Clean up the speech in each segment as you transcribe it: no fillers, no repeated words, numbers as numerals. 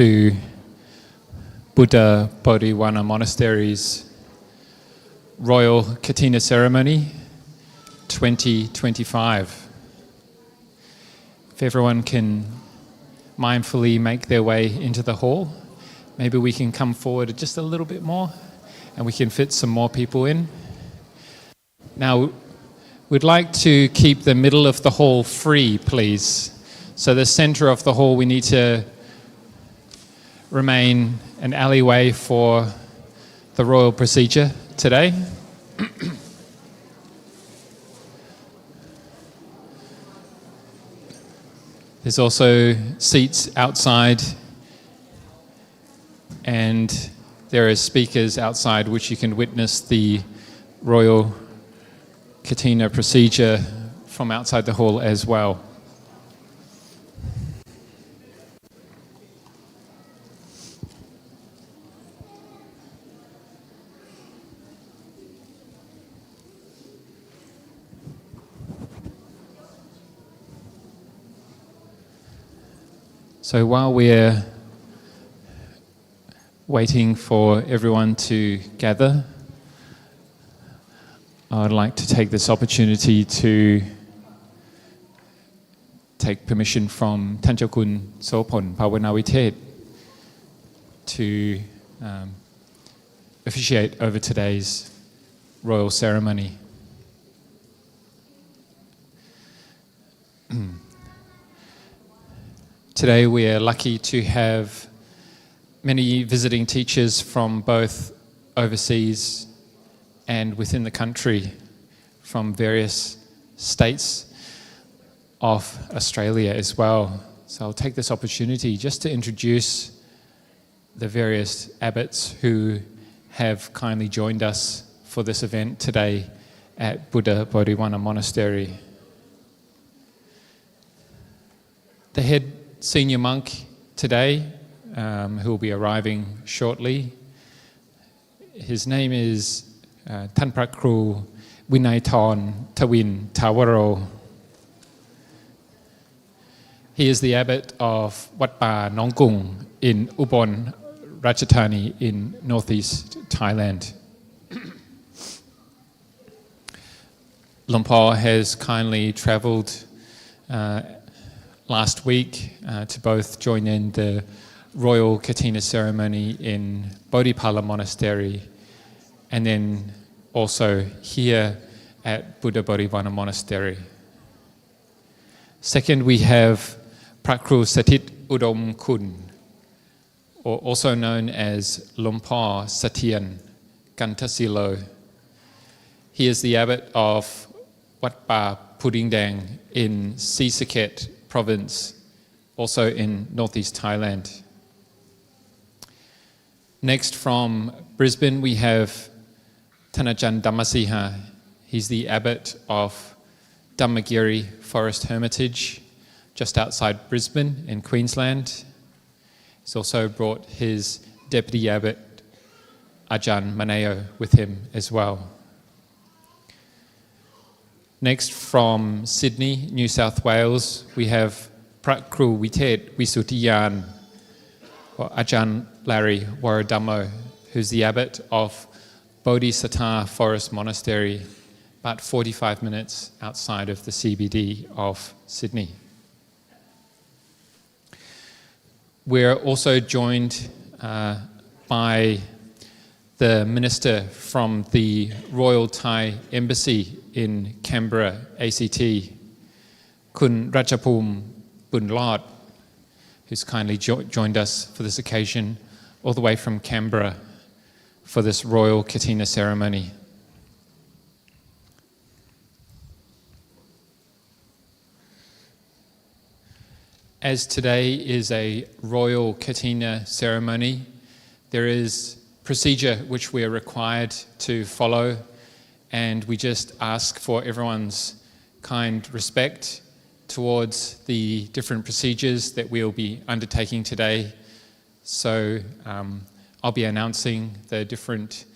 to Buddha Bodhivana Monastery's Royal Kathina Ceremony 2025. If everyone can mindfully make their way into the hall, maybe we can come forward just a little bit more and we can fit some more people in. Now, we'd like to keep the middle of the hall free, please. So the center of the hall, we need to remain an alleyway for the royal procedure today. There's also seats outside, and there are speakers outside which you can witness the royal Kathina procedure from outside the hall as well. So while we're waiting for everyone to gather, I would like to take this opportunity to take permission from Tan Chaw Kun Sophon Pawanawitet to officiate over today's royal ceremony. Today we are lucky to have many visiting teachers from both overseas and within the country, from various states of Australia as well. So I'll take this opportunity just to introduce the various abbots who have kindly joined us for this event today at Buddha Bodhivana Monastery. The head senior monk today, who will be arriving shortly, his name is Tan Phra Kru Vinaythorn Tawin Tawaro. He is the abbot of Wat Pa Nong Kung in Ubon Ratchathani in northeast Thailand. Luang Por has kindly travelled last week to both join in the Royal Kathina ceremony in Bodhipala Monastery and then also here at Buddha Bodhivana Monastery. Second, we have Phra Kru Sathit Udom Kun, or also known as Luang Por Sathian Kantasilo. He is the abbot of Wat Pa Puding Dang in Sisaket province, also in northeast Thailand. Next from Brisbane we have Tanajan Dhammasiha. He's the abbot of Dhammagiri Forest Hermitage, just outside Brisbane in Queensland. He's also brought his deputy abbot Ajahn Maneo with him as well. Next from Sydney, New South Wales, we have Phra Kru Witet Wisutiyan, or Ajahn Larry Waradamo, who's the abbot of Bodhisattva Forest Monastery, about 45 minutes outside of the CBD of Sydney. We're also joined by the minister from the Royal Thai Embassy in Canberra, ACT, Kun Ratchapum Bunlot, who's kindly joined us for this occasion all the way from Canberra for this Royal Kathina ceremony. As today is a Royal Kathina ceremony, there is procedure which we are required to follow, and we just ask for everyone's kind respect towards the different procedures that we'll be undertaking today. So I'll be announcing the different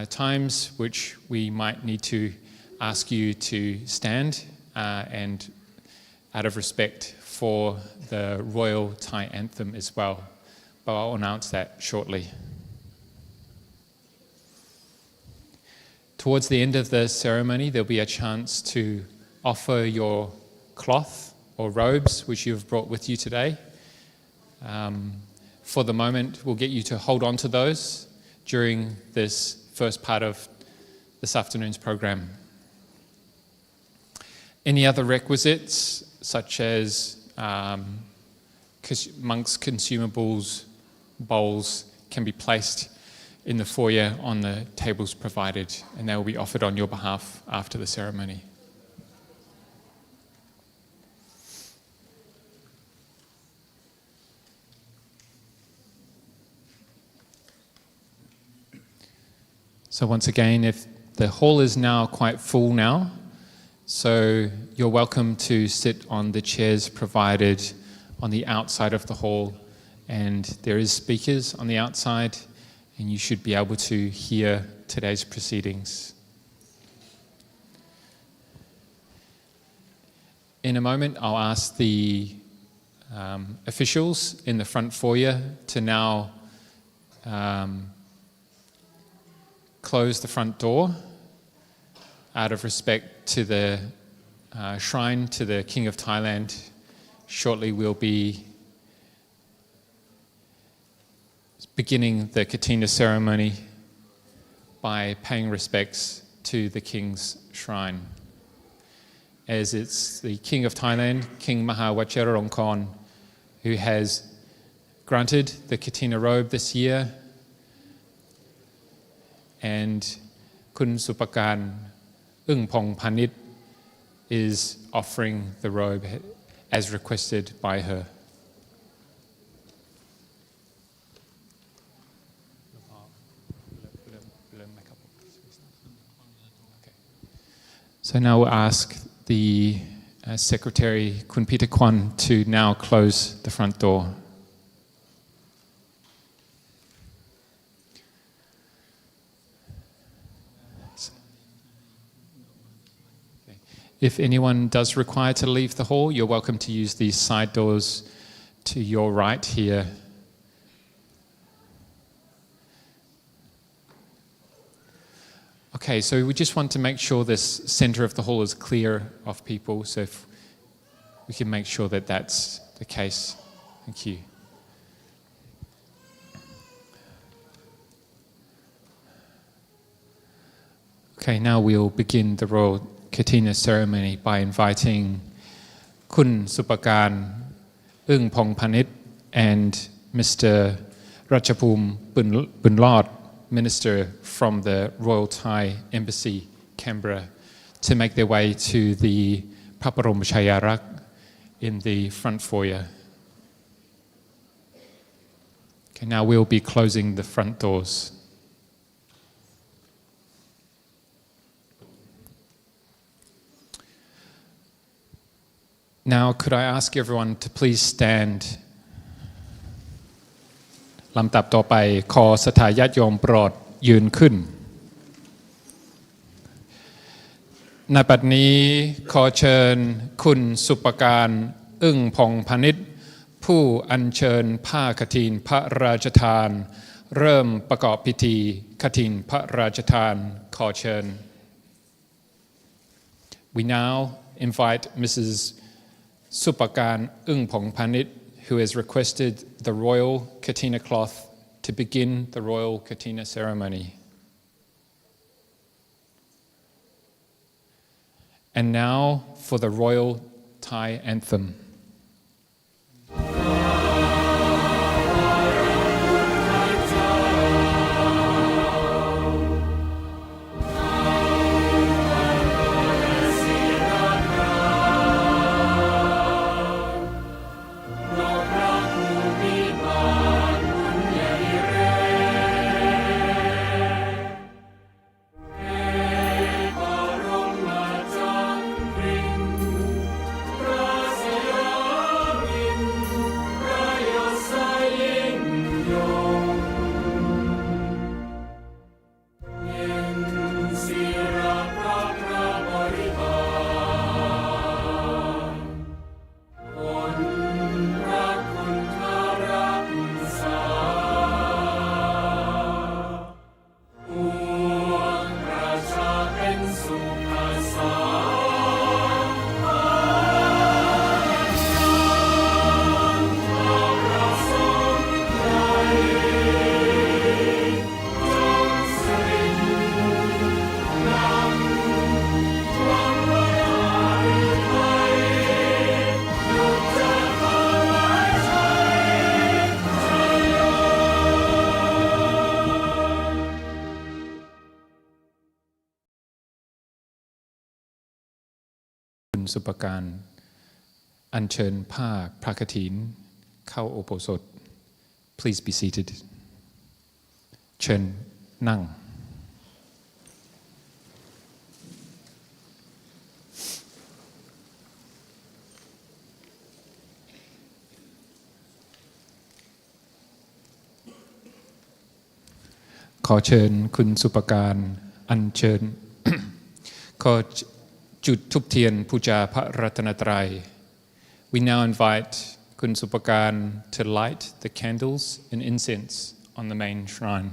times which we might need to ask you to stand and out of respect for the Royal Thai anthem as well. but I'll announce that shortly. Towards the end of the ceremony, there'll be a chance to offer your cloth or robes, which you've brought with you today. For the moment, we'll get you to hold on to those during this first part of this afternoon's program. Any other requisites, such as monks' consumables, bowls, can be placed in the foyer on the tables provided, and they will be offered on your behalf after the ceremony. So once again, if the hall is now quite full now, so you're welcome to sit on the chairs provided on the outside of the hall, and there is speakers on the outside, and you should be able to hear today's proceedings. In a moment, I'll ask the officials in the front foyer to now close the front door out of respect to the shrine to the King of Thailand. Shortly we'll be beginning the Kathina ceremony by paying respects to the King's shrine. As it's the King of Thailand, King Maha Vajiralongkorn, who has granted the Kathina robe this year, and Kun Supakan Pong Panit is offering the robe as requested by her. So now we'll ask the Secretary Kun Peter Kwan to now close the front door. If anyone does require to leave the hall, you're welcome to use these side doors to your right here. Okay, so we just want to make sure this center of the hall is clear of people, so if we can make sure that that's the case. Thank you. Okay, now we'll begin the royal Kathina ceremony by inviting Kun Supakan Pong Panit and Mr. Ratchapum Bunlod, Minister from the Royal Thai Embassy, Canberra, to make their way to the Paparom Chayarak in the front foyer. Okay, now we'll be closing the front doors. Now, could I ask everyone to please stand? ลำดับต่อไปขอศรัทธาญาติโยมโปรดยืนขึ้นณบัดนี้ขอเชิญคุณสุปการพองพานิชผู้อัญเชิญผ้ากฐินพระราชทานเริ่มประกอบพิธีกฐินพระราชทานขอเชิญ We now invite Mrs. Supakan Pong Panit, who has requested the royal Kathina cloth to begin the royal Kathina ceremony. And now for the royal Thai anthem. Praise คุณสุปการอัญเชิญผ้าพระกฐินเข้าอุโบสถ Please be seated เชิญนั่งขอเชิญคุณสุปการอัญเชิญ ขอจุดธูปเทียนบูชาพระรัตนตรัย We now invite คุณสุปการ to light the candles and incense on the main shrine.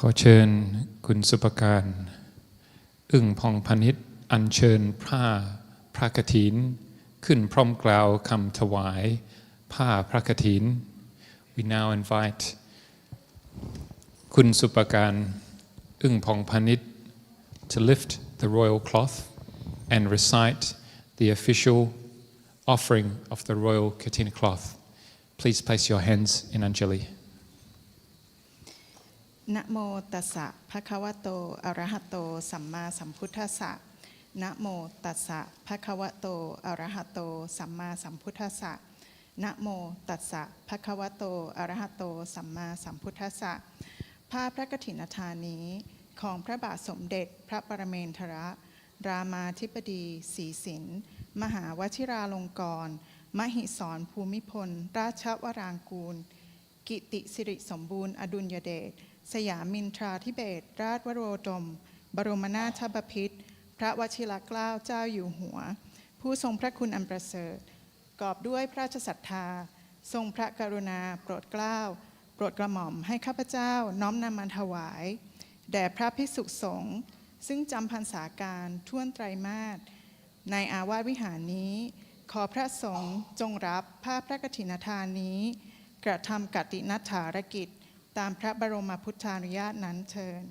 ขอเชิญคุณสุปการอึ่งพองพนิษฐ์อัญเชิญผ้าพระกฐินขึ้นพร้อมกล่าวคำถวายผ้าพระกฐิน We now invite คุณสุปการอึ่งพองพนิษฐ์ to lift the royal cloth and recite the official offering of the royal Kathina cloth. Please place your hands in Anjali.นะโมตัสสะภะคะวะโตอะระหะโตสัมมาสัมพุทธัสสะนะโมตัสสะภะคะวะโตอะระหะโตสัมมาสัมพุทธัสสะนะโมตัสสะภะคะวะโตอะระหะโตสัมมาสัมพุทธัสสะผ้าพระกฐินทานนี้ของพระบาทสมเด็จพระปรเมนทรรามาธิบดีศรีสินมหาวชิราลงกรณ์มหิศรภูมิพลราชวรางกูลกิติสิริสมบูรณ์อดุลยเดชสยามินทราธิเบศรราชวโรดมบรมนาถบพิตรพระวชิรเกล้าเจ้าอยู่หัวผู้ทรงพระคุณอันประเสริฐกอบด้วยพระราชศรัทธาทรงพระกรุณาโปรดเกล้าโปรดกระหม่อมให้ข้าพเจ้าน้อมนำมาถวายแด่พระภิกษุสงฆ์ซึ่งจำพรรษาการท่วนไตรมาสในอาวาสวิหารนี้ขอพระสงฆ์จงรับผ้าพระกฐินทานนี้กระทำกฐินฐารกิจตามพระบรมพุทธานุญาตนั้นเชิญ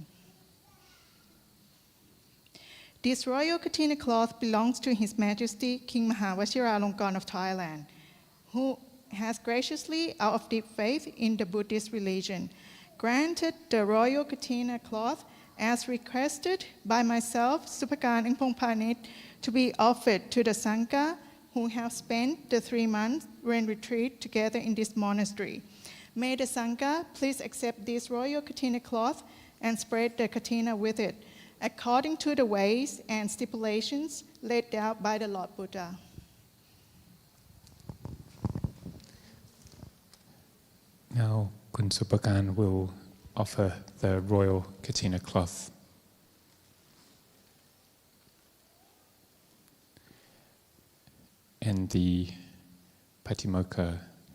This royal Kathina cloth belongs to His Majesty King Mahawachiralongkorn of Thailand, who has graciously, out of deep faith in the Buddhist religion, granted the royal Kathina cloth as requested by myself, Supakan Ingpongpanit, to be offered to the Sangha who have spent the 3 months in retreat together in this monastery.May the Sangha please accept this royal Kathina cloth and spread the Kathina with it, according to the ways and stipulations laid down by the Lord Buddha. Now, Kun Supakan will offer the royal Kathina cloth. And the Patimokkha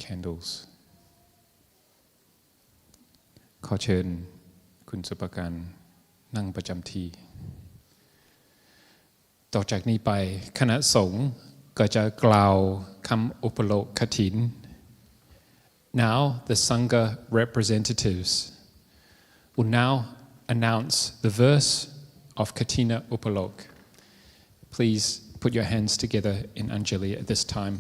candles.ขอเชิญคุณสุปการนั่งประจำที่ต่อจากนี้ไปคณะสงฆ์ก็จะกล่าวคำอุปโลกกฐิน Now the Sangha representatives will now announce the verse of Kathina Upalok. Please put your hands together in Anjali at this time.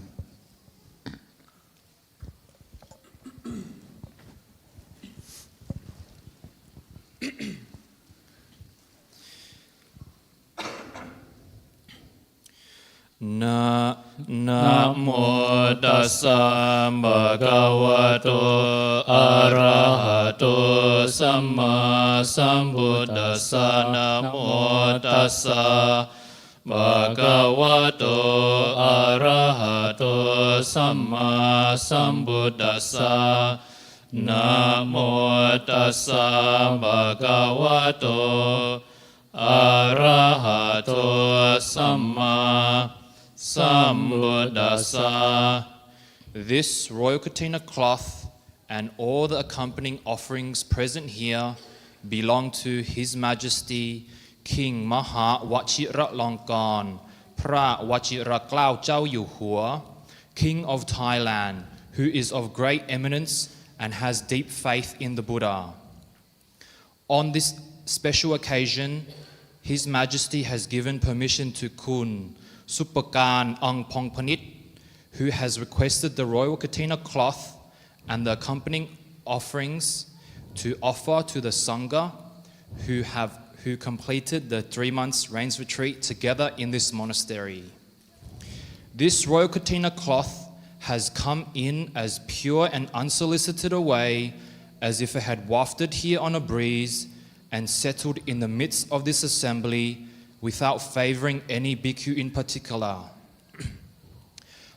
นะโมตัสสะภะคะวะโตอะระหะโตสัมมาสัมพุทธัสสะนะโมตัสสะภะคะวะโตอะระหะโตสัมมาสัมพุทธัสสะนะโมตัสสะภะคะวะโตอะระหะโตสัมมาSambuddhasa. This royal Kathina cloth and all the accompanying offerings present here belong to His Majesty King มหาวชิระลองกรณ์พระวชิรเกล้าเจ้าอยู่หัว King of Thailand who is of great eminence and has deep faith in the Buddha. On this special occasion, His Majesty has given permission to Kun Supakan Ang Pongpanit, who has requested the royal Kathina cloth and the accompanying offerings to offer to the Sangha who completed the 3 months rains retreat together in this monastery. This royal Kathina cloth has come in as pure and unsolicited a way as if it had wafted here on a breeze and settled in the midst of this assembly without favoring any bhikkhu in particular.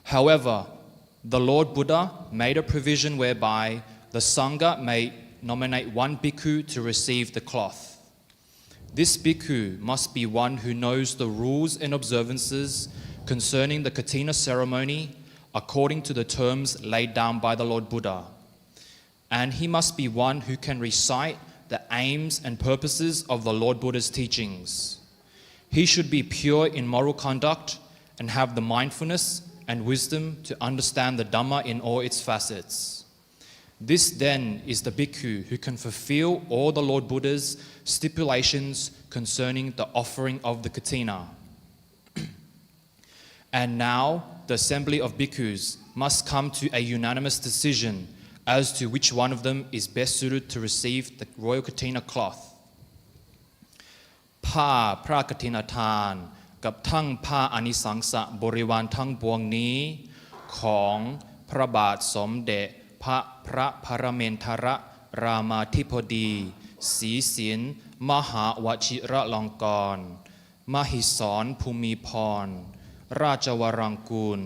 However, the Lord Buddha made a provision whereby the Sangha may nominate one bhikkhu to receive the cloth. This bhikkhu must be one who knows the rules and observances concerning the Kathina ceremony according to the terms laid down by the Lord Buddha. And he must be one who can recite the aims and purposes of the Lord Buddha's teachings. He should be pure in moral conduct and have the mindfulness and wisdom to understand the Dhamma in all its facets. This then is the bhikkhu who can fulfill all the Lord Buddha's stipulations concerning the offering of the Kathina. And now, the assembly of bhikkhus must come to a unanimous decision as to which one of them is best suited to receive the royal Kathina cloth. ผ้าพระกฐินทานกับทั้งผ้าอานิสังสะบริวารทั้งปวงนี้ของพระบาทสมเด็จพระปรเมนทรรามาธิบดีศรีสินมหาวชิระลงกรณ์มหิศรภูมิพรราชวรังกูล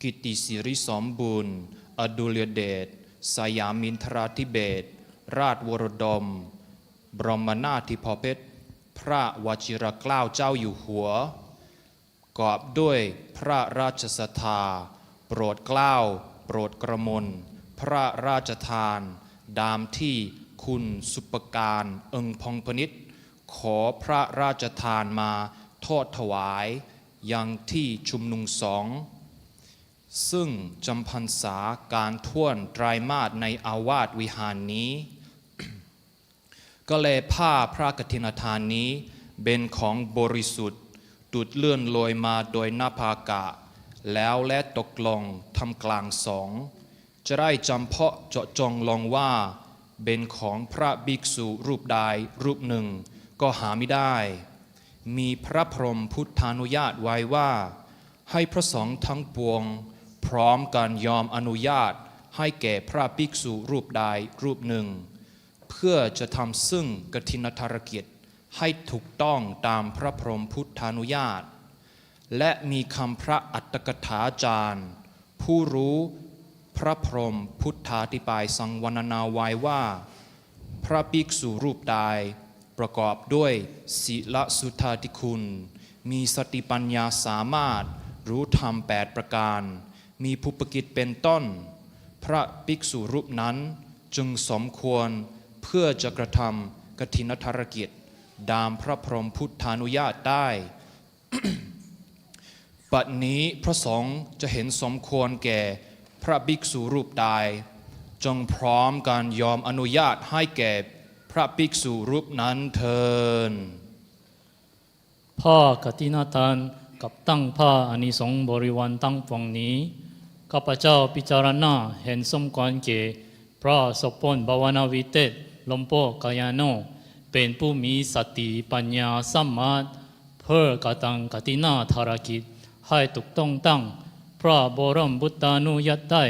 กิตติสิริสมบูรณ์อดุลยเดชสยามินทราธิเบศรราชวรดมบรมนาถบพิตรพระวชิรเกล้าเจ้าอยู่หัวกอบด้วยพระราชศรัทธาโปรดเกล้าโปรดกระมวลพระราชทานดามที่คุณสุปการเอิงพองพนิษฐ์ขอพระราชทานมาทอดถวายยังที่ชุมนุมสงฆ์ซึ่งจำพรรษาการท่วนไตรมาสในอาวาสวิหารนี้ ก็เลยผ้าพระกฐินทานนี้เป็นของบริสุทธิ์ดุจเลื่อนลอยมาโดยหน้าภากะแล้วและตกลงทำกลางสงฆ์จะได้จำเพาะเจาะจงลงว่าเป็นของพระภิกษุรูปใดรูปหนึ่งก็หาไม่ได้มีพระพรหมพุทธานุญาตไว้ว่าให้พระสงฆ์ทั้งปวงพร้อมกันยอมอนุญาตให้แก่พระภิกษุรูปใดรูปหนึ่งเพื่อจะทำซึ่งกฐินทารกิจให้ถูกต้องตามพระพรหมพุทธานุญาตและมีคำพระอัตถกถาจารย์ผู้รู้พระพรหมพุทธาธิบายสังวรณนาไว้ว่าพระภิกษุรูปใดประกอบด้วยศีลสุทธาธิคุณมีสติปัญญาสามารถรู้ธรรม8ประการมีภูปกิจเป็นต้นพระภิกษุรูปนั้นจึงสมควรเพื่อจะกระทำกฐินทารกิจตามพระพรหมพุทธานุญาตได้ บัดนี้พระสงฆ์จะเห็นสมควรแก่พระภิกษุรูปใดจงพร้อมกันยอมอนุญาตให้แก่พระภิกษุรูปนั้นเถิดผ้ากฐินทานกับตั้งผ้าอานิสงส์บริวารตั้งปวงนี้ข้าพเจ้าพิจารณาเห็นสมควรแก่พระสปนภาวนาวิเตศลมโพกายโนเป็นผู้มีสติปัญญาสามารถเพื่อกระทำกฐินทารกิจให้ถูกต้องตั้งพระบรมบุตรานุญาตได้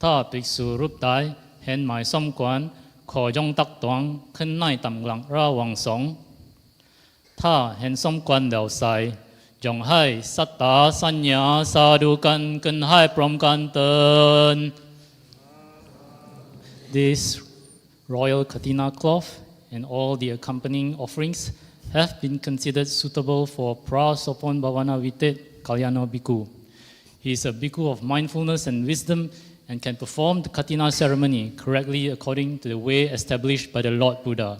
ถ้าภิกษุรูปใดเห็นหมายสมควรขอยงตักตวงขึ้นในตำหลังระหว่างสงฆ์ถ้าเห็นสมควรเดาใส่จงให้สัตตาสัญญาสาธุกันขึ้นให้พร้อมกันเตือน This royal Kathina cloth and all the accompanying offerings have been considered suitable for Prasopon Bhavana Vitet Kalyano Bhikkhu. He is a bhikkhu of mindfulness and wisdom and can perform the Kathina ceremony correctly according to the way established by the Lord Buddha.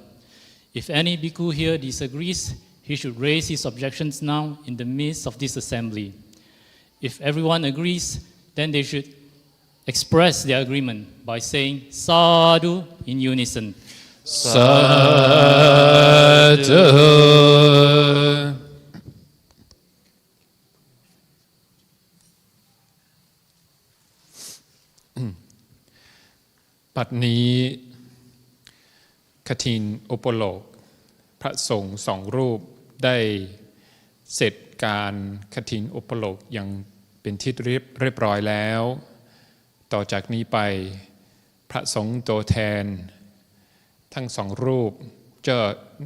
If any bhikkhu here disagrees, he should raise his objections now in the midst of this assembly. If everyone agrees, then they should express their agreement by saying Sadhu in unison. Sadhu. ปัจจุบันนี้คทินอุปโลกพระสงฆ์สองรูปได้เสร็จการคทินอุปโลกอย่างเป็นที่เรียบร้อยแล้ว ต่อจากนี้ไปพระสงฆ์ตัวแทนทั้งสองรูปจะ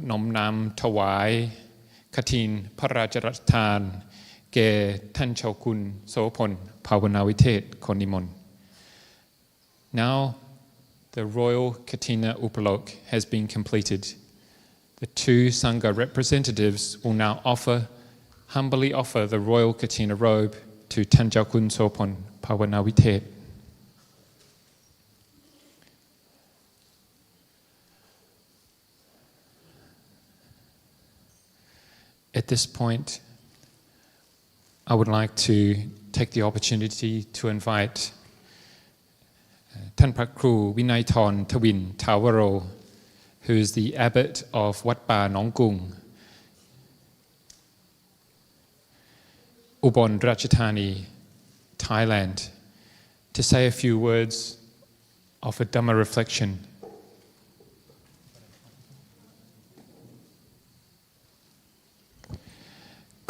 น้อมนำถวายคทินพระราชทานแก่ท่านเจ้าคุณโสพลภาวนาวิเทศคนนิมนต์ Now the royal Kathina Upalok has been completed. The two Sangha representatives will now humbly offer the royal Kathina robe to Tanjakun Sopon Pawanawithet. At this point, I would like to take the opportunity to invite Tan Prakru Vinaython Tawin Tawaro, who is the abbot of Wat Pa Nong Gung, Ubon Ratchathani, Thailand, to say a few words of a Dhamma reflection.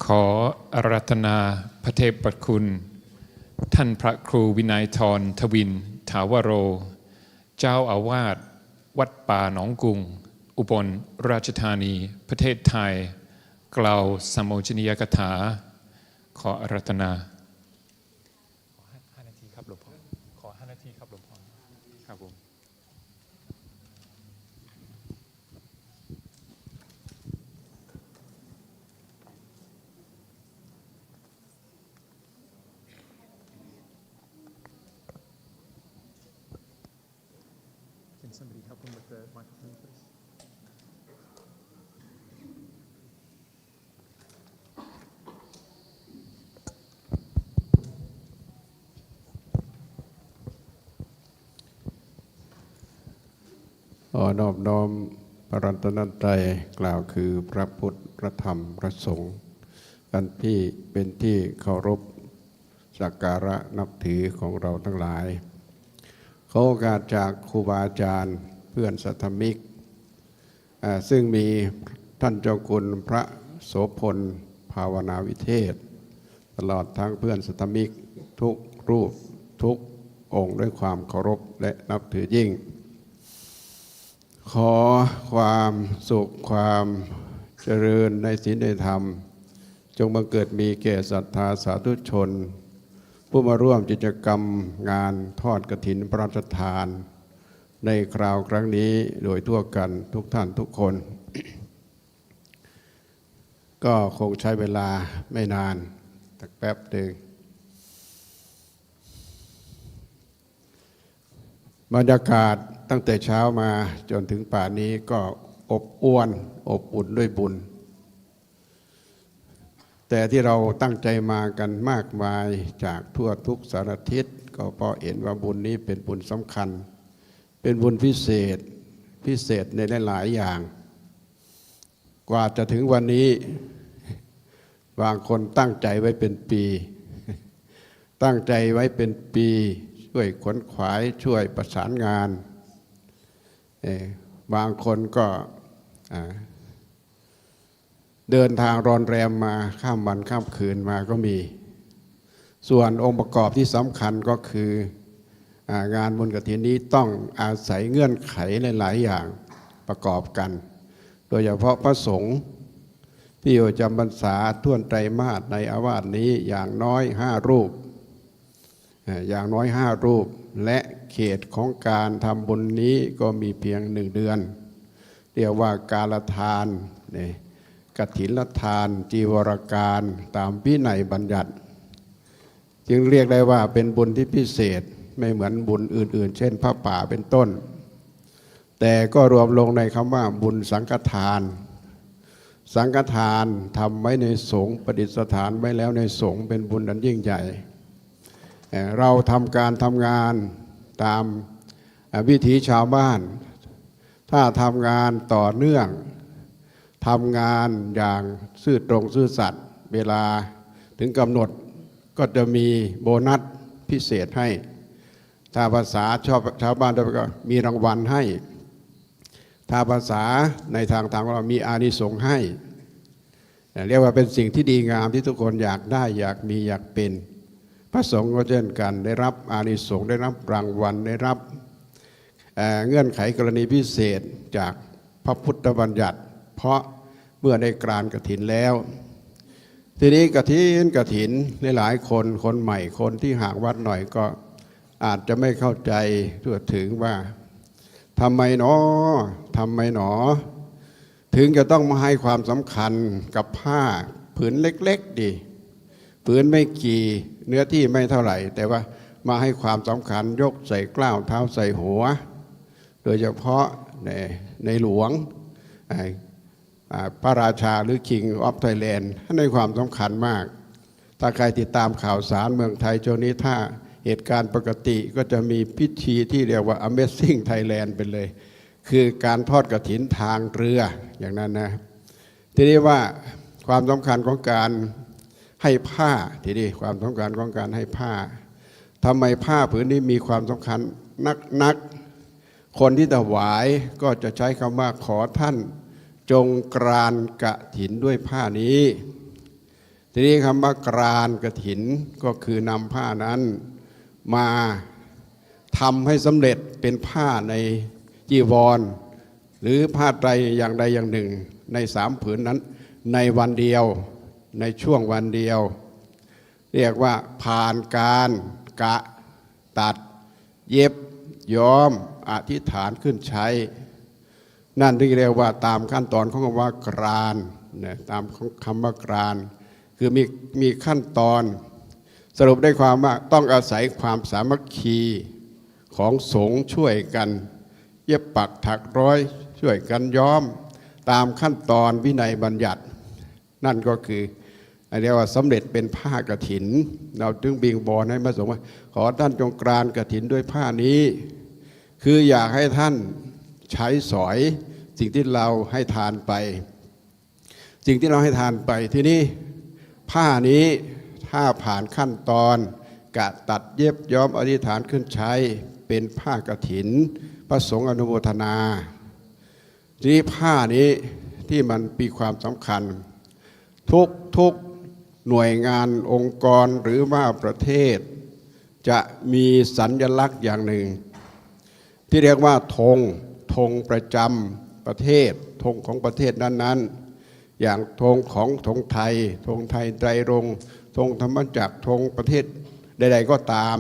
ขออาราธนาพระเทพประคุณท่านพระครูวินัยธรทวินถาวโรเจ้าอาวาสวัดป่าหนองกุงอุบลราชธานีประเทศไทยกล่าวสัมโมชนียกถาขออาราธนาขอ5 นาทีครับหลวงพ่อขอ5 นาทีครับหลวงพ่อครับผมSomebody help him with the microphone, please. นอบน้อมพระรัตนตรัยกล่าวคือพระพุทธพระธรรมพระสงฆ์กันที่เป็นที่เคารพสักการะนับถือของเราทั้งหลายขอโอกาสจากครูบาอาจารย์เพื่อนสัทธมิกซึ่งมีท่านเจ้าคุณพระโสพลภาวนาวิเทศตลอดทั้งเพื่อนสัทธมิกทุกรูปทุกองค์ด้วยความเคารพและนับถือยิ่งขอความสุขความเจริญในศีลในธรรมจงบังเกิดมีแก่ศรัทธาสาธุชนผู้มาร่วมกิจกรรมงานทอดกฐินพระราชทานในคราวครั้งนี้โดยทั่วกันทุกท่านทุกคน ก็คงใช้เวลาไม่นานแต่แป๊บหนึ่งบรรยากาศตั้งแต่เช้ามาจนถึงป่านนี้ก็อบอ้วนอบอุ่นด้วยบุญแต่ที่เราตั้งใจมากันมากมายจากทั่วทุกสารทิศก็เพราะเห็นว่าบุญนี้เป็นบุญสำคัญเป็นบุญพิเศษในหลายๆอย่างกว่าจะถึงวันนี้บางคนตั้งใจไว้เป็นปีตั้งใจไว้เป็นปีช่วยขวนขวายช่วยประสานงานบางคนก็เดินทางรอนแรมมาข้ามวันข้ามคืนมาก็มีส่วนองค์ประกอบที่สำคัญก็คืองานบุญกฐินนี้ต้องอาศัยเงื่อนไขหลายๆอย่างประกอบกันโดยเฉพาะพระสงฆ์ที่อยู่จำพรรษาท่วนไตรมาสในอาวาสนี้อย่างน้อย5 รูปอย่างน้อย5 รูปและเขตของการทำบุญนี้ก็มีเพียง1 เดือนเรียกว่ากาลทานกฐินทานจีวรการตามวินัยบัญญัติจึงเรียกได้ว่าเป็นบุญที่พิเศษไม่เหมือนบุญอื่นๆเช่นพระป่าเป็นต้นแต่ก็รวมลงในคำว่าบุญสังฆทาน สังฆทานทำไว้ในสงฆ์ประดิษฐานไว้แล้วในสงฆ์เป็นบุญอันยิ่งใหญ่เราทำการทำงานตามวิถีชาวบ้านถ้าทำงานต่อเนื่องทำงานอย่างซื่อตรงซื่อสัตย์เวลาถึงกำหนดก็จะมีโบนัสพิเศษให้ถ้าภาษาชาวบ้านก็มีรางวัลให้ถ้าภาษาในทางธรรมเรามีอานิสงส์ให้เรียกว่าเป็นสิ่งที่ดีงามที่ทุกคนอยากได้อยากมีอยากเป็นพระสงฆ์ก็เช่นกันได้รับอานิสงส์ได้รับรางวัลได้รับเงื่อนไขกรณีพิเศษจากพระพุทธบัญญัติเพราะเมื่อได้กรานกฐินแล้วทีนี้กฐินหลายๆคนใหม่คนที่ห่างวัดหน่อยก็อาจจะไม่เข้าใจทั่วถึงว่าทำไมหนอถึงจะต้องมาให้ความสำคัญกับผ้าผืนเล็กๆดีผืนไม่กี่เนื้อที่ไม่เท่าไหร่แต่ว่ามาให้ความสำคัญยกใส่กล้าวเท้าใส่หัวโดยเฉพาะในหลวงพระราชาหรือ King of Thailand ให้ความสำคัญมากถ้าใครติดตามข่าวสารเมืองไทยช่วงนี้ถ้าเหตุการณ์ปกติก็จะมีพิธีที่เรียกว่า Amazing Thailand ไปเลยคือการทอดกฐินทางเรืออย่างนั้นนะทีนี้ว่าความสำคัญของการให้ผ้าทีนี้ความสำคัญของการให้ผ้าทำไมผ้าผืนนี้มีความสำคัญนักคนที่ถวายก็จะใช้คำว่าขอท่านจงกรานกฐินด้วยผ้านี้ทีนี้คำว่ากรานกฐินก็คือนำผ้านั้นมาทำให้สำเร็จเป็นผ้าในจีวรหรือผ้าไตรอย่างใดอย่างหนึ่งใน3 ผืนนั้นในวันเดียวในช่วงวันเดียวเรียกว่าผ่านการกะตัดเย็บย้อมอธิษฐานขึ้นใช้นั่นที่เรียกว่าตามขั้นตอนของคำว่ากรานเนี่ยตามคำว่ากรานคือมีขั้นตอนสรุปได้ความว่าต้องอาศัยความสามัคคีของสงฆ์ช่วยกันเย็บปักถักร้อยช่วยกันย้อมตามขั้นตอนวินัยบัญญัตินั่นก็คือเรียกว่าสำเร็จเป็นผ้ากฐินเราจึงบิงบอนให้พระสงฆ์ว่าขอท่านจงกรานกฐินด้วยผ้านี้คืออยากให้ท่านใช้สอยสิ่งที่เราให้ทานไปทีนี้ผ้านี้ถ้าผ่านขั้นตอนกะตัดเย็บย้อมอธิษฐานขึ้นใช้เป็นผ้ากฐินพระสงฆ์อนุโมทนาทีนี้ผ้านี้ที่มันมีความสำคัญทุกหน่วยงานองค์กรหรือว่าประเทศจะมีสัญลักษณ์อย่างหนึ่งที่เรียกว่าธงประจำประเทศธงของประเทศนั้นๆอย่างธงของธงไทยไตรรงค์ธงธรรมจักรธงประเทศใดๆก็ตาม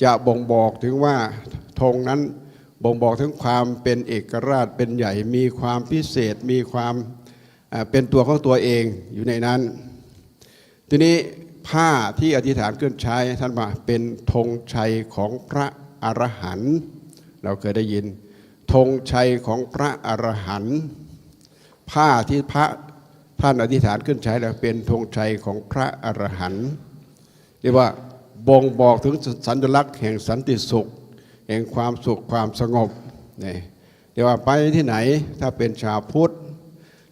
จะบ่งบอกถึงว่าธงนั้นบ่งบอกถึงความเป็นเอกราชเป็นใหญ่มีความพิเศษมีความเป็นตัวของตัวเองอยู่ในนั้นทีนี้ผ้าที่อธิษฐานขึ้นใช้ท่านว่าเป็นธงชัยของพระอรหันต์เราเคยได้ยินธงชัยของพระอรหันต์ผ้าที่พระท่านอธิษฐานขึ้นใช้แล้วเป็นธงชัยของพระอรหันต์เรียกว่าบ่งบอกถึงสัญลักษณ์แห่งสันติสุขแห่งความสุขความสงบนี่เรียกว่าไปที่ไหนถ้าเป็นชาวพุทธ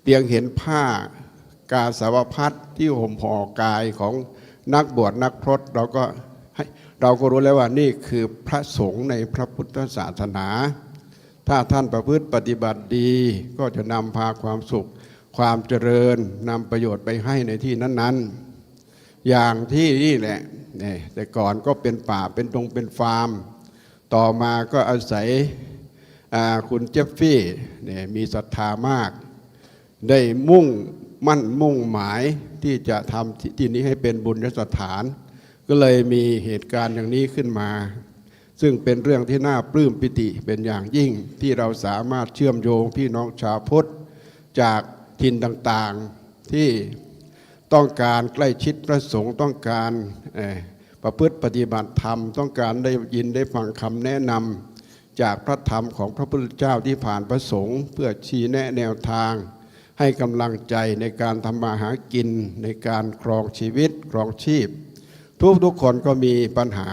เพียงเห็นผ้ากาสาวพัสที่ห่มห่อกายของนักบวชนักพรตเราก็รู้แล้วว่านี่คือพระสงฆ์ในพระพุทธศาสนาถ้าท่านประพฤติปฏิบัติดีก็จะนำพาความสุขความเจริญนำประโยชน์ไปให้ในที่นั้นๆอย่างที่นี่แหละแต่ก่อนก็เป็นป่าเป็นตรงเป็นฟาร์มต่อมาก็อาศัยคุณเจฟฟี่มีศรัทธามากได้มุ่งหมายที่จะทำที่นี้ให้เป็นบุญสถานก็เลยมีเหตุการณ์อย่างนี้ขึ้นมาซึ่งเป็นเรื่องที่น่าปลื้มปิติเป็นอย่างยิ่งที่เราสามารถเชื่อมโยงพี่น้องชาวพุทธจากถิ่นต่างๆที่ต้องการใกล้ชิดพระสงฆ์ต้องการประพฤติปฏิบัติธรรมต้องการได้ยินได้ฟังคำแนะนำจากพระธรรมของพระพุทธเจ้าที่ผ่านพระสงฆ์เพื่อชี้แนะแนวทาง ให้กำลังใจในการทำมาหากินในการครองชีวิตครองชีพทุกคนก็มีปัญหา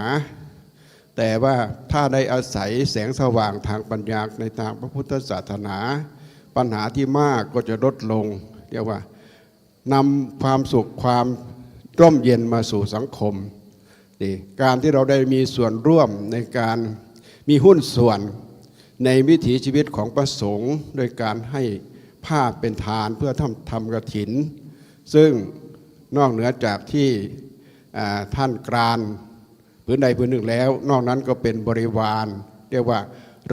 แต่ว่าถ้าได้อาศัยแสงสว่างทางปัญญาในทางพระพุทธศาสนาปัญหาที่มากก็จะลดลงเรียกว่านำความสุขความร่มเย็นมาสู่สังคมการที่เราได้มีส่วนร่วมในการมีหุ้นส่วนในวิถีชีวิตของพระสงฆ์โดยการให้ผ้าเป็นทานเพื่อทำกฐินซึ่งนอกเหนือจากที่ท่านกรานพื้นใดพื้นหนึ่งแล้วนอกนั้นก็เป็นบริวารเรียกว่า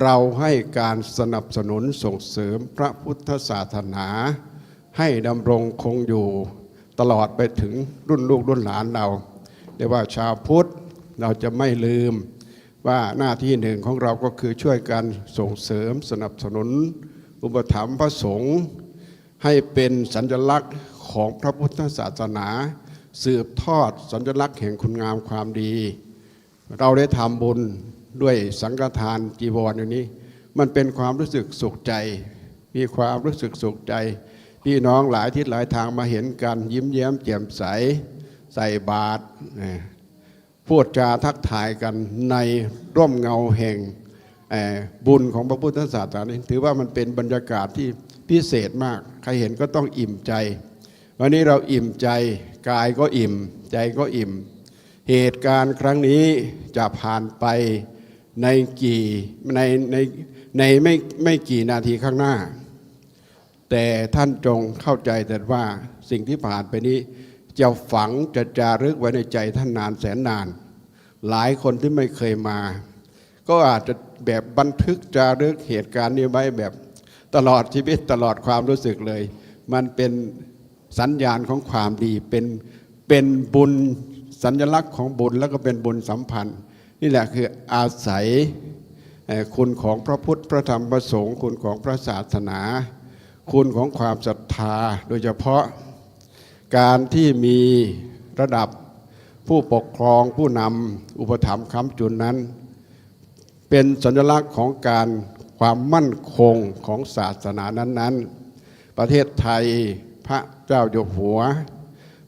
เราให้การสนับสนุนส่งเสริมพระพุทธศาสนาให้ดำรงคงอยู่ตลอดไปถึงรุ่นลูกรุ่นหลานเราเรียกว่าชาวพุทธเราจะไม่ลืมว่าหน้าที่หนึ่งของเราก็คือช่วยกันส่งเสริมสนับสนุนอุปถัมภ์พระสงฆ์ให้เป็นสัญลักษณ์ของพระพุทธศาสนาสืบทอดสัญลักษณ์แห่งคุณงามความดีเราได้ทำบุญด้วยสังฆทานจีวรอย่างนี้มันเป็นความรู้สึกสุขใจมีความรู้สึกสุขใจพี่น้องหลายทิศหลายทางมาเห็นกันยิ้มแย้มแจ่มใสใส่บาตรพูดจาทักทายกันในร่มเงาแห่งบุญของพระพุทธศาสนาถือว่ามันเป็นบรรยากาศที่พิเศษมากใครเห็นก็ต้องอิ่มใจวันนี้เราอิ่มใจกายก็อิ่มใจก็อิ่มเหตุการณ์ครั้งนี้จะผ่านไปในไม่กี่นาทีข้างหน้าแต่ท่านจงเข้าใจแต่ว่าสิ่งที่ผ่านไปนี้จะฝังจะจารึกไว้ในใจท่านนานแสนนานหลายคนที่ไม่เคยมาก็อาจจะแบบบันทึกจารึกเหตุการณ์นี้ไว้แบบตลอดชีวิตตลอดความรู้สึกเลยมันเป็นสัญญาณของความดีเป็นบุญสัญลักษณ์ของบุญแล้วก็เป็นบุญสัมพันธ์นี่แหละคืออาศัยคุณของพระพุทธพระธรรมพระสงฆ์คุณของพระศาสนาคุณของความศรัทธาโดยเฉพาะการที่มีระดับผู้ปกครองผู้นำอุปถัมภ์ค้ำจุนนั้นเป็นสัญลักษณ์ของการความมั่นคงของศาสนานั้นๆประเทศไทยพระเจ้าอยู่หัว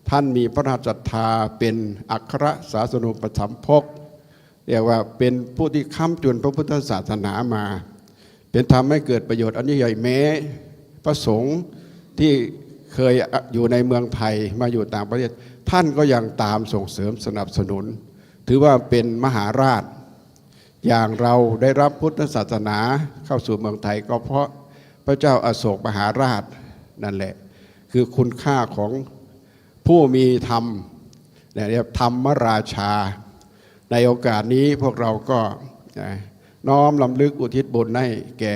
ท่านมีพระราชศรัทธาเป็นอัครศาสนูปถัมภกเรียกว่าเป็นผู้ที่ค้ำจุนพระพุทธศาสนามาเป็นทำให้เกิดประโยชน์อันยิ่งใหญ่แม้พระสงฆ์ที่เคยอยู่ในเมืองไทยมาอยู่ต่างประเทศท่านก็ยังตามส่งเสริมสนับสนุนถือว่าเป็นมหาราชอย่างเราได้รับพุทธศาสนาเข้าสู่เมืองไทยก็เพราะพระเจ้าอโศกมหาราชนั่นแหละคือคุณค่าของผู้มีธรรมเรียกธรรมราชาในโอกาสนี้พวกเราก็น้อมลำลึกอุทิศบุญให้แก่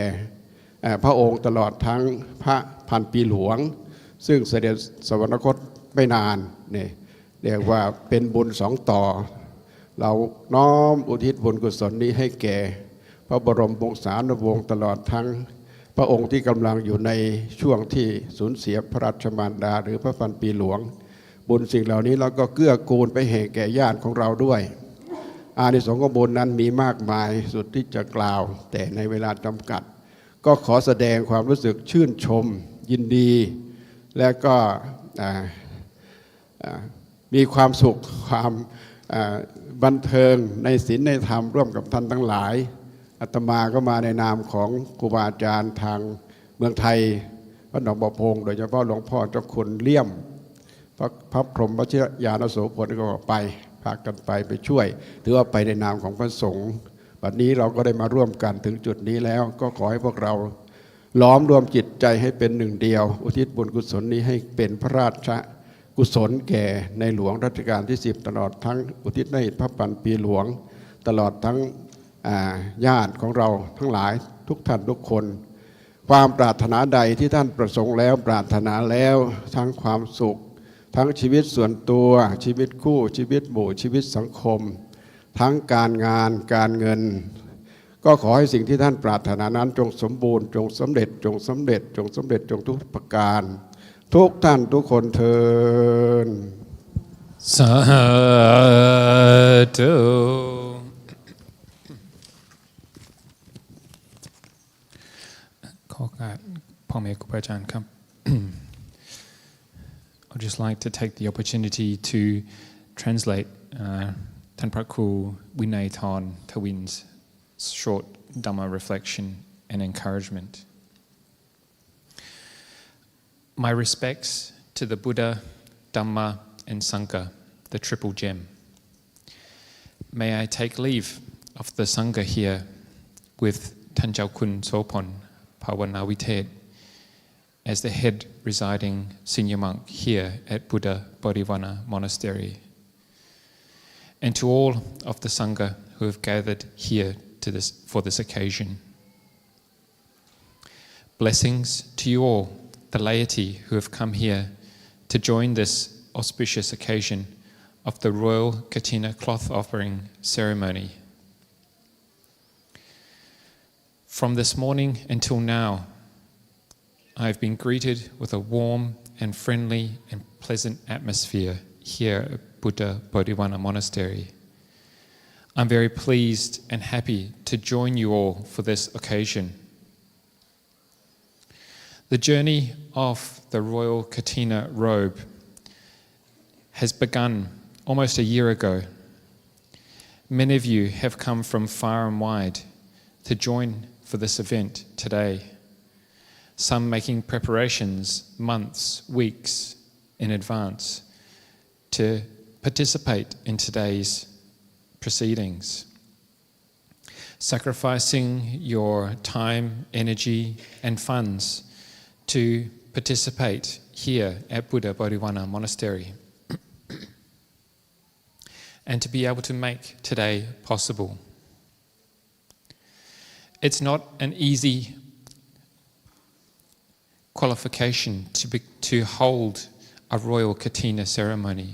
พระองค์ตลอดทั้งพระพันปีหลวงซึ่งเสด็จสวรรคตไม่นานเนี่ยเรียกว่าเป็นบุญสองต่อเราน้อมอุทิศบุญกุศลนี้ให้แก่พระบรมวงศานุวงศ์ตลอดทั้งพระองค์ที่กำลังอยู่ในช่วงที่สูญเสียพระราชมารดาหรือพระพันปีหลวงบุญสิ่งเหล่านี้เราก็เกื้อกูลไปให้แก่ญาติของเราด้วยอานิสงส์ของบุญนั้นมีมากมายสุดที่จะกล่าวแต่ในเวลาจำกัดก็ขอแสดงความรู้สึกชื่นชมยินดีและก็มีความสุขความบันเทิงในศีลในธรรมร่วมกับท่านทั้งหลายอาตมาก็มาในนามของครูบาอาจารย์ทางเมืองไทยพระหนองบ่อพงโดยเฉพาะหลวงพ่อเจ้าคุณเลี่ยมพระพรหมวชิรญาณโสพลก็ไปพากันไปช่วยถือว่าไปในนามของพระสงฆ์วันนี้เราก็ได้มาร่วมกันถึงจุดนี้แล้วก็ขอให้พวกเราล้อมรวมจิตใจให้เป็นหนึ่งเดียวอุทิศบุญกุศลนี้ให้เป็นพระราชกุศลแก่ในหลวงรัชกาลที่10ตลอดทั้งอุทิศให้พระพันปีหลวงตลอดทั้งญาติของเราทั้งหลายทุกท่านทุกคนความปรารถนาใดที่ท่านประสงค์แล้วปรารถนาแล้วทั้งความสุขทั้งชีวิตส่วนตัวชีวิตคู่ชีวิตหมู่ชีวิตสังคมทั้งการงานการเงินก็ขอให้สิ่งที่ท่านปรารถนานั้นจงสมบูรณ์จงสำเร็จจงสำเร็จจงสำเร็จจงทุกประการทุกท่านทุกคนเทินสาธุขอโอกาสพ่อแม่ครูบาอาจารย์ครับ I'd just like to take the opportunity to translate Tan Phra Kru Vinay Thon Thawin's short Dhamma reflection and encouragement. My respects to the Buddha, Dhamma and Sangha, the triple gem. May I take leave of the Sangha here with Tan Chau Kun Sopon Pawanawithet as the head residing senior monk here at Buddha Bodhivana Monastery, and to all of the Sangha who have gathered here for this occasion. Blessings to you all, the laity who have come here to join this auspicious occasion of the Royal Kathina cloth offering ceremony. From this morning until now, I have been greeted with a warm and friendly and pleasant atmosphere here at Buddha Bodhivana Monastery. I'm very pleased and happy to join you all for this occasion. The journey of the Royal Kathina robe has begun almost a year ago. Many of you have come from far and wide to join for this event today. Some making preparations months, weeks in advance to participate in today's proceedings. Sacrificing your time, energy and funds to participate here at Buddha Bodhivana Monastery and to be able to make today possible. It's not an easy qualification to hold a royal Kathina ceremony.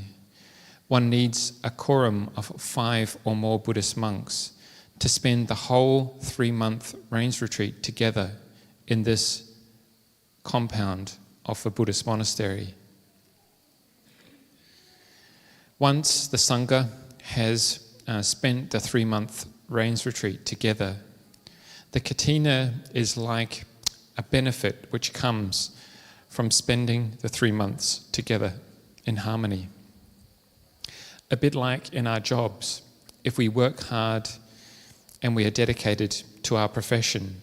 One needs a quorum of 5 or more Buddhist monks to spend the whole 3-month rains retreat together in this compound of a Buddhist monastery. Once the Sangha has spent the 3-month rains retreat together, the Kathina is like a benefit which comes from spending the 3 months together in harmony. A bit like in our jobs, if we work hard and we are dedicated to our profession,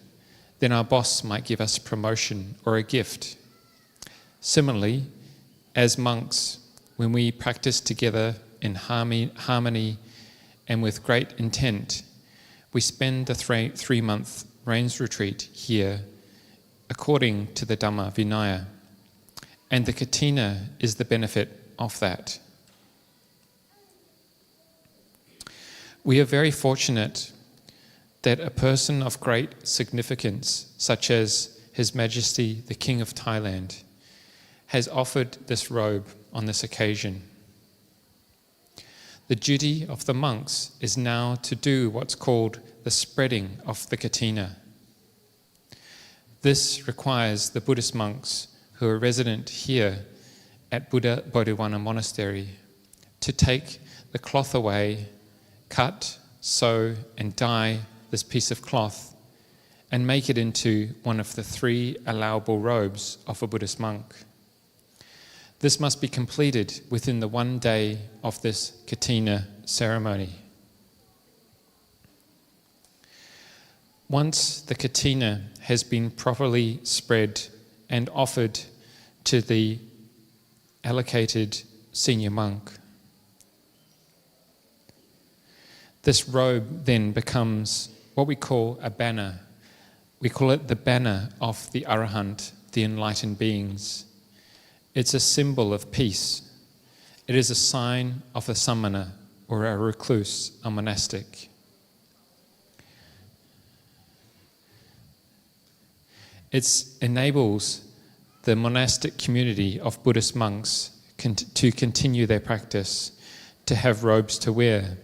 then our boss might give us promotion or a gift. Similarly, as monks, when we practice together in harmony and with great intent, we spend the 3-month rains retreat here according to the Dhamma Vinaya, and the Kathina is the benefit of that. We are very fortunate that a person of great significance, such as His Majesty the King of Thailand, has offered this robe on this occasion. The duty of the monks is now to do what's called the spreading of the Kathina. This requires the Buddhist monks who are resident here at Buddha Bodhivana Monastery to take the cloth away, cut, sew and dye this piece of cloth and make it into one of the 3 allowable robes of a Buddhist monk. This must be completed within the 1 day of this Kathina ceremony. Once the Kathina has been properly spread and offered to the allocated senior monk, this robe then becomes what we call a banner. We call it the banner of the Arahant, the enlightened beings. It's a symbol of peace. It is a sign of a samana or a recluse, a monastic. It enables the monastic community of Buddhist monks to continue their practice, to have robes to wear.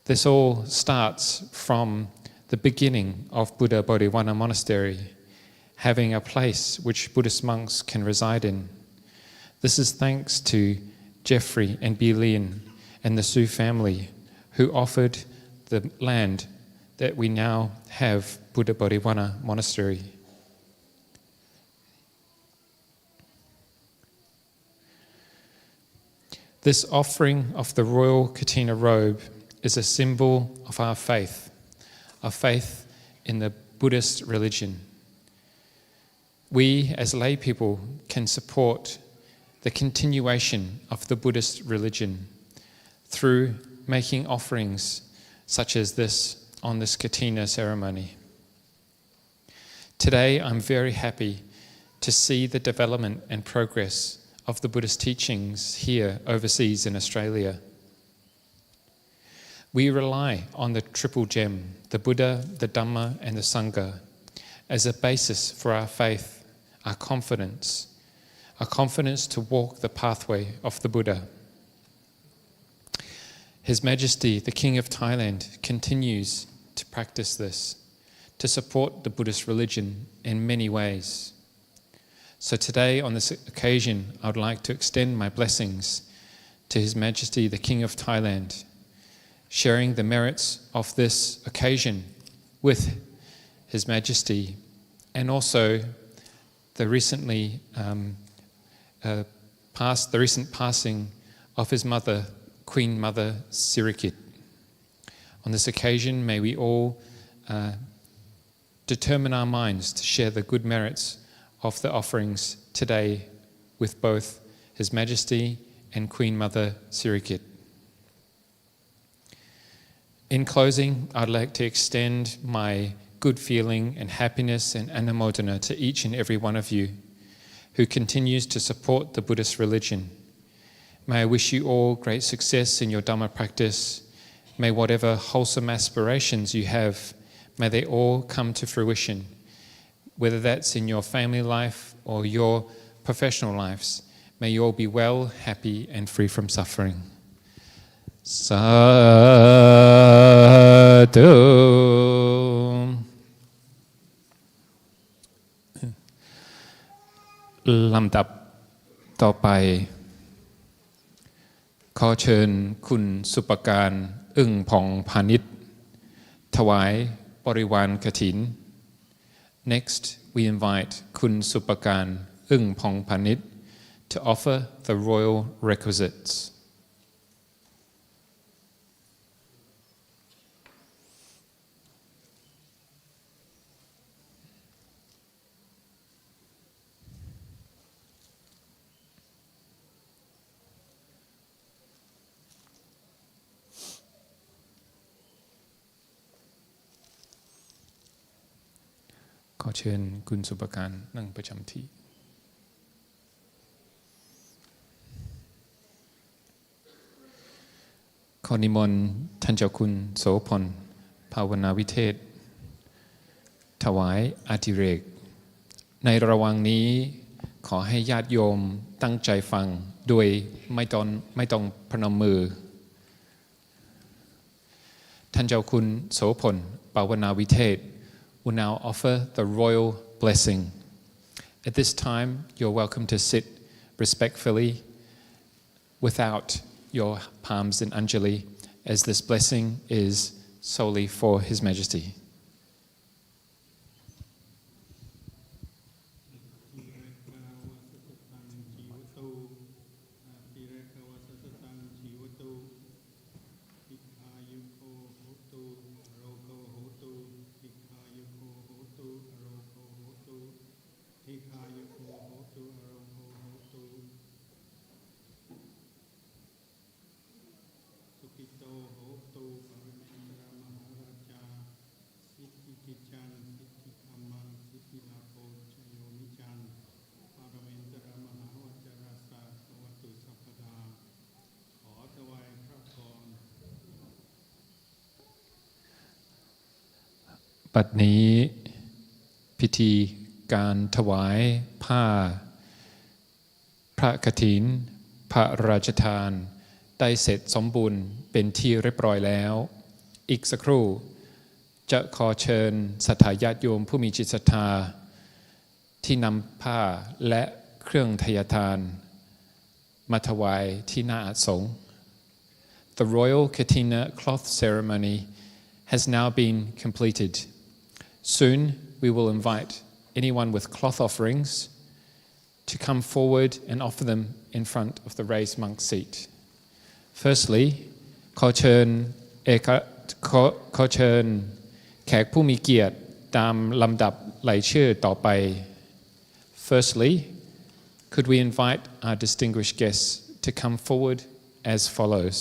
This all starts from the beginning of Buddha Bodhivana Monastery, having a place which Buddhist monks can reside in. This is thanks to Jeffrey and Bi Lien and the Su family who offered the land that we now have Buddha Bodhivana Monastery. This offering of the royal Kathina robe is a symbol of our faith in the Buddhist religion. We as lay people can support the continuation of the Buddhist religion through making offerings such as this on this Kathina ceremony. Today I'm very happy to see the development and progress of the Buddhist teachings here overseas in Australia. We rely on the triple gem, the Buddha, the Dhamma and the Sangha, as a basis for our faith, our confidence to walk the pathway of the Buddha. His Majesty, the King of Thailand, continues to practice this, to support the Buddhist religion in many ways. So today, on this occasion, I would like to extend my blessings to His Majesty, the King of Thailand, sharing the merits of this occasion with His Majesty, and also the recent passing of his mother, Queen Mother Sirikit. On this occasion, may we all determine our minds to share the good merits of the offerings today with both His Majesty and Queen Mother Sirikit. In closing, I'd like to extend my good feeling and happiness and anumodana to each and every one of you who continues to support the Buddhist religion. May I wish you all great success in your Dhamma practice. May whatever wholesome aspirations you have, may they all come to fruition, whether that's in your family life or your professional lives. May you all be well, happy and free from suffering. Sadhu. ลำดับต่อไปขอเชิญคุณสุปการอึ้งผ่องพาณิชย์ถวายบริวารกฐิน Next we invite คุณสุปการอึ้งผ่องพาณิชย์ to offer the royal requisites.ขอเชิญคุณสุปการนั่งประจำที่ขอนิมนต์ท่านเจ้าคุณโสพลภาวนาวิเทศถวายอาทิเรกในระหว่างนี้ขอให้ญาติโยมตั้งใจฟังโดยไม่ต้องพนมมือท่านเจ้าคุณโสพลภาวนาวิเทศwill now offer the royal blessing. At this time, you're welcome to sit respectfully without your palms in Anjali, as this blessing is solely for His Majesty.บัดนี้พิธีการถวายผ้าพระกฐินพระราชทานได้เสร็จสมบูรณ์เป็นที่เรียบร้อยแล้วอีกสักครู่จะขอเชิญศรัทธาญาติโยมผู้มีจิตศรัทธาที่นำผ้าและเครื่องทยทานมาถวายที่หน้าอาสงฆ์ The royal Kathina cloth ceremony has now been completed. Soon we will invite anyone with cloth offerings to come forward and offer them in front of the raised monk seat. Firstly ขอเชิญแขกผู้มีเกียรติตามลำดับรายชื่อต่อไป Firstly could we invite our distinguished guests to come forward as follows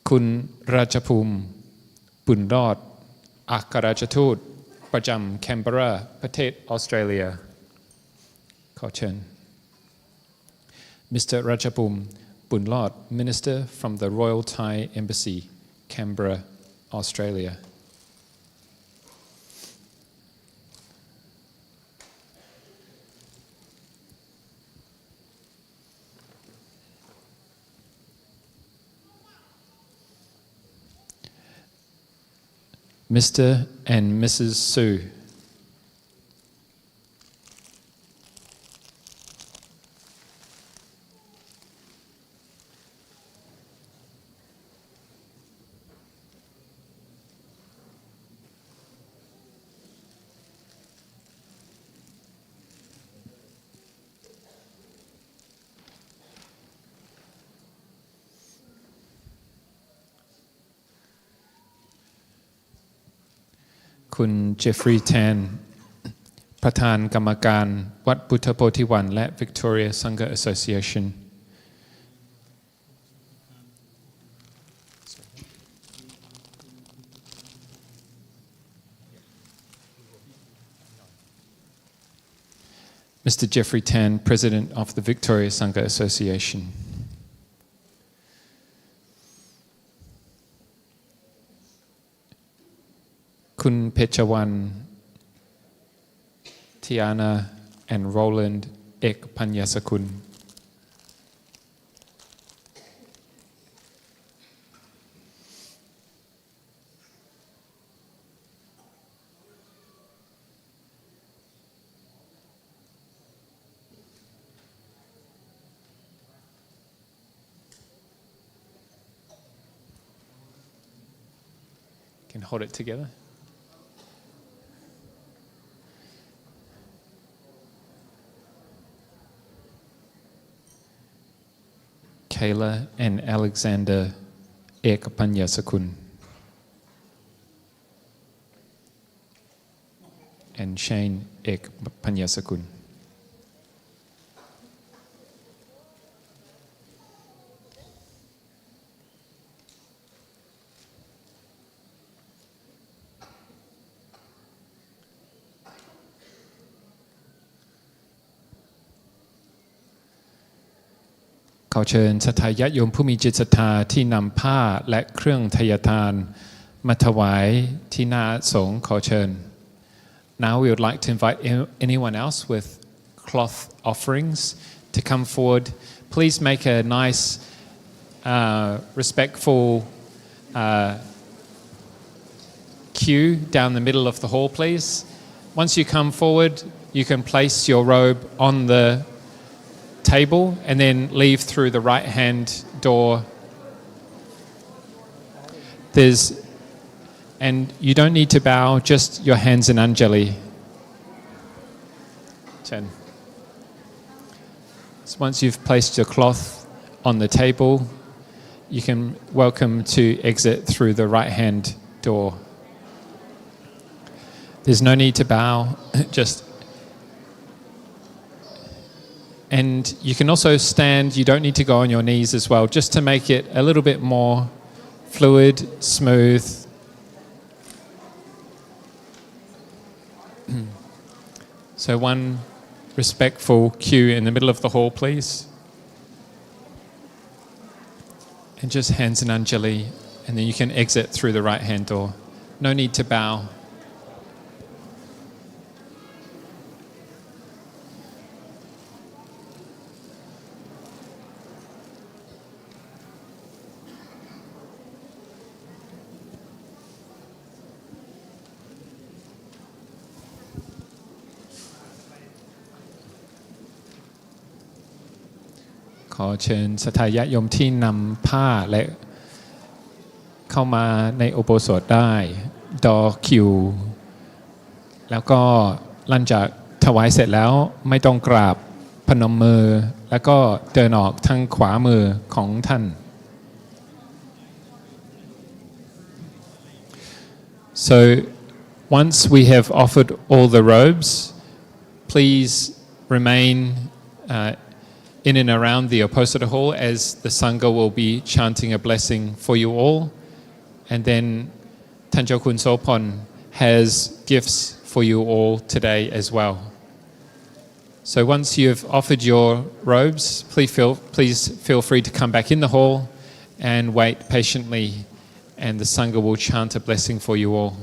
คุณราชภูมิบุญรอดอัครราชทูตประจำแคนเบราประเทศออสเตรเลียขอเชิญ Mr. Rajapum Bunlod, Minister from the Royal Thai Embassy, Canberra, Australia. Mr. and Mrs. Su.คุณเจฟฟรีย์แทนประธานกรรมการวัดพุทธโพธิวันและ Victoria Sangha Association Mr. Jeffrey Tan, President of the Victoria Sangha Associationคุณเพชรวรรณ Tiana and Roland เอกพัญญสกุล Can hold it together Kayla and Alexander เอกพัญญสกุล and Shane เอกพัญญสกุลขอเชิญศรัทธาญาติโยมผู้มีจิตศรัทธาที่นำผ้าและเครื่องทายทานมาถวายที่หน้าสงฆ์ขอเชิญ Now we would like to invite anyone else with cloth offerings to come forward. Please make a nice, respectful queue down the middle of the hall, please. Once you come forward, you can place your robe on the table and then leave through the right hand door. And you don't need to bow, just your hands in Anjali. 10. So once you've placed your cloth on the table, you can welcome to exit through the right hand door. There's no need to bow, just And you can also stand, you don't need to go on your knees as well, just to make it a little bit more fluid, smooth. So one respectful queue in the middle of the hall, please. And just hands in Anjali, and then you can exit through the right hand door. No need to bow.ขอเชิญศรัทธาญาติโยมที่นำผ้าและเข้ามาในอุโบสถได้ดอคิวแล้วก็หลังจากถวายเสร็จแล้วไม่ต้องกราบพนมมือ แล้วก็เดินออกทางขวามือของท่าน So once we have offered all the robes, please remain in and around the opposite hall as the Sangha will be chanting a blessing for you all. And then Tanjo Kun Sopon has gifts for you all today as well. So once you've offered your robes, please feel free to come back in the hall and wait patiently, and the Sangha will chant a blessing for you all.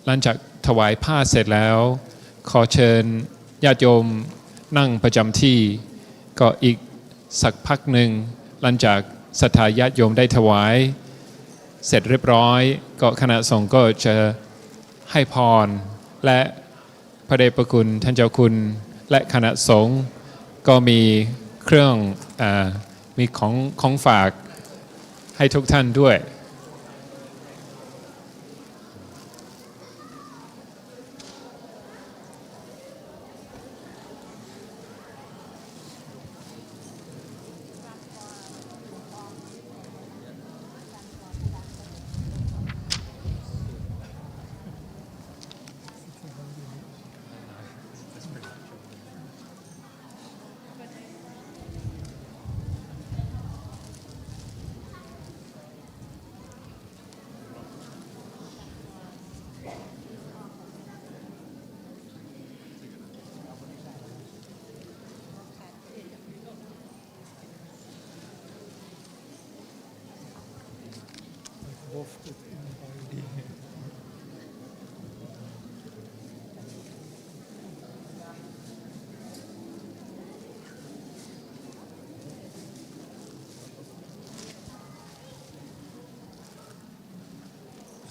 หลังจากถวายผ้าเสร็จแล้วขอเชิญญาติโยมนั่งประจำที่ก็อีกสักพักหนึ่งหลังจากศรัทธาญาติโยมได้ถวายเสร็จเรียบร้อยก็คณะสงฆ์ก็จะให้พรและพระเดชพระคุณท่านเจ้าคุณและคณะสงฆ์ก็มีเครื่องมีของฝากให้ทุกท่านด้วย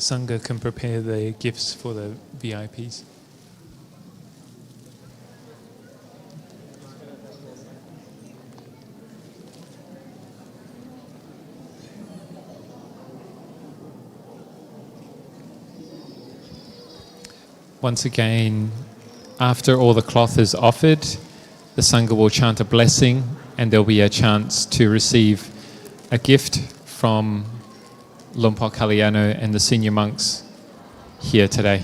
Sangha can prepare the gifts for the VIPs. Once again, after all the cloth is offered, the Sangha will chant a blessing and there'll be a chance to receive a gift from Lumpur Kalyano and the senior monks here today.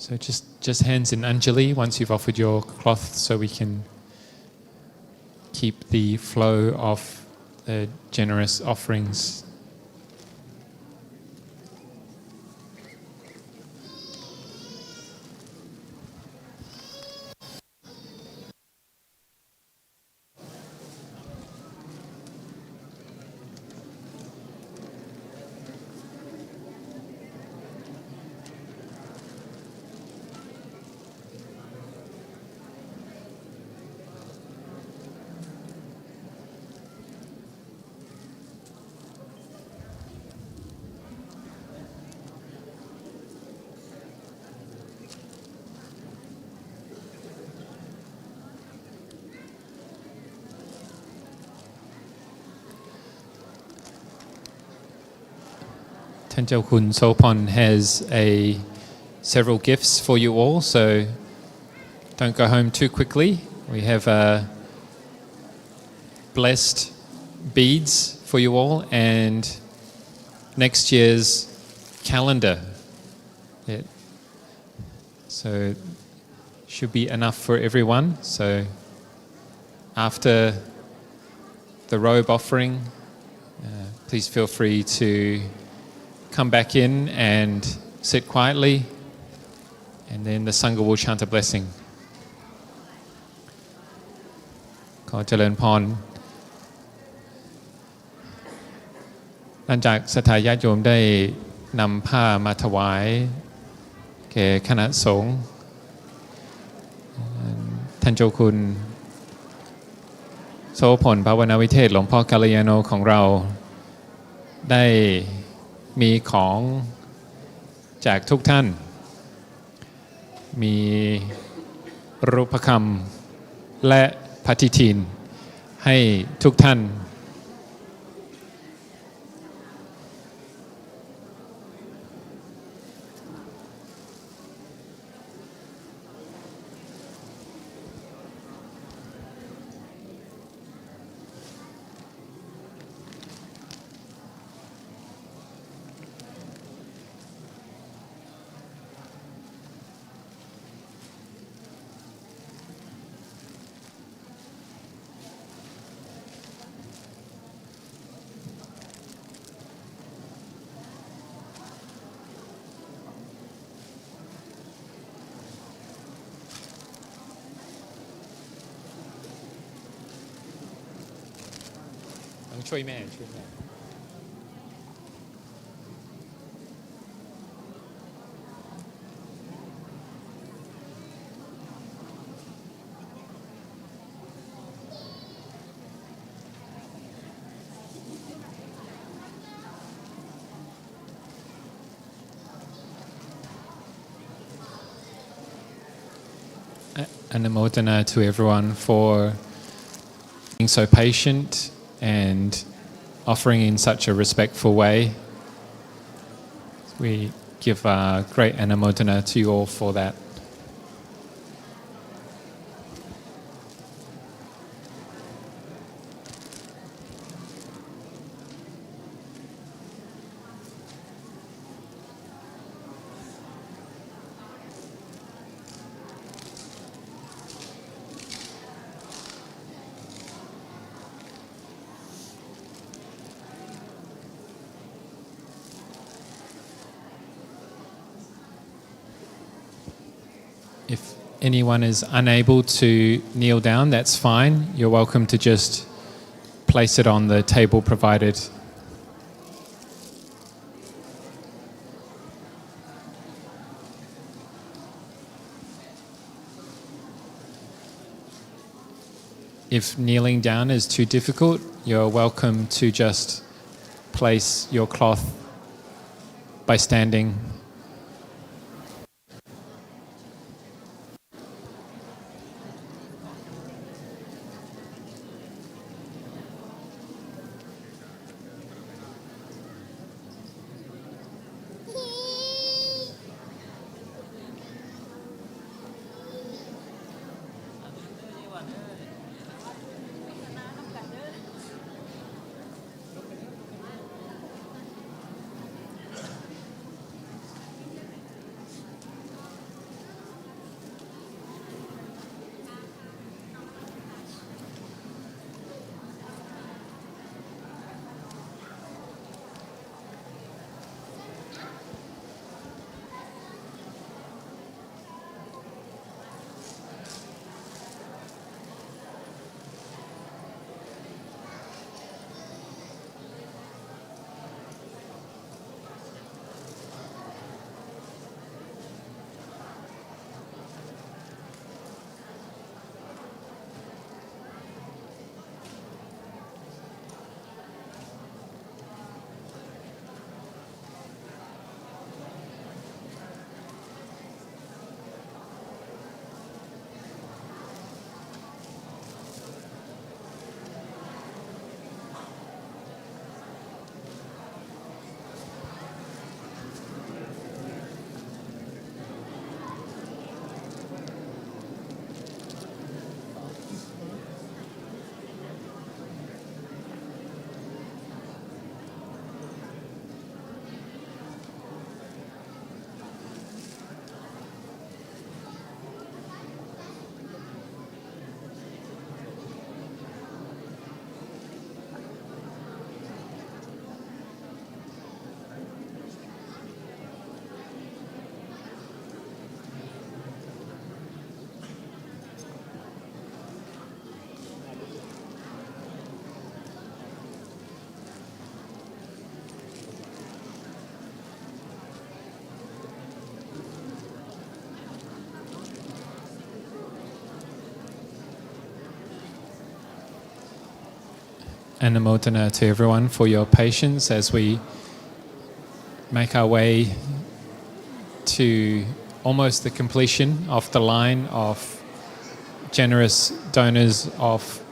So just hands in Anjali once you've offered your cloth so we can keep the flow of the generous offerings. Tanjau Kun Sopon has several gifts for you all, so don't go home too quickly. We have blessed beads for you all and next year's calendar. So should be enough for everyone. So after the robe offering, please feel free to come back in and sit quietly, and then the Sangha will chant a blessing. ขอเจริญพรหลังจากศรัทธาญาติโยมได้นำผ้ามาถวายแก่คณะสงฆ์ท่านเจ้าคุณโสพลภาวนาวิเทศหลวงพ่อกัลยาโนของเราได้มีของจากทุกท่านมีรูปคำและปฏิทินให้ทุกท่านต้องช่วยแม่ช่วยแม่Anumodana to everyone for being so patient and offering in such a respectful way. We give great anumodana to you all for that. If anyone is unable to kneel down, that's fine. You're welcome to just place it on the table provided. If kneeling down is too difficult, you're welcome to just place your cloth by standing. Anumodana to everyone for your patience as we make our way to almost the completion of the line of generous donors of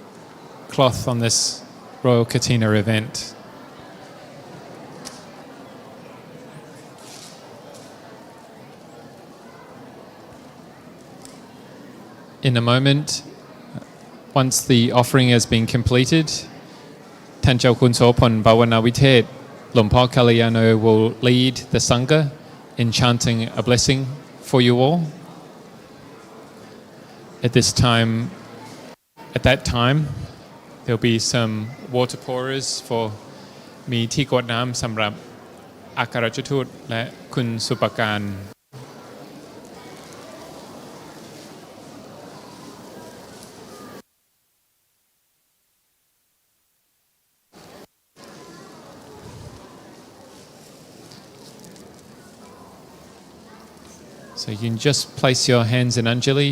cloth on this Royal Kathina event. In a moment, once the offering has been completed, ท่านเจ้าคุณโสพลภาวนาวิเทศ หลวงพ่อกัลยาโน will lead the Sangha in chanting a blessing for you all. At that time, there'll be some water pourers for มีที่กรวดน้ำสำหรับอัครราชทูตและคุณสุปการ So you can just place your hands in Anjali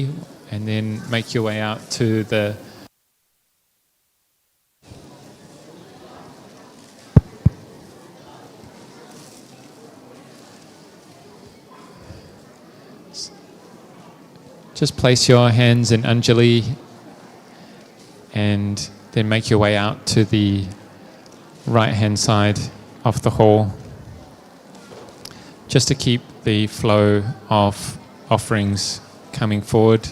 and then make your way out to the Just place your hands in Anjali and then make your way out to the right-hand side of the hall, just to keep the flow of offerings coming forward.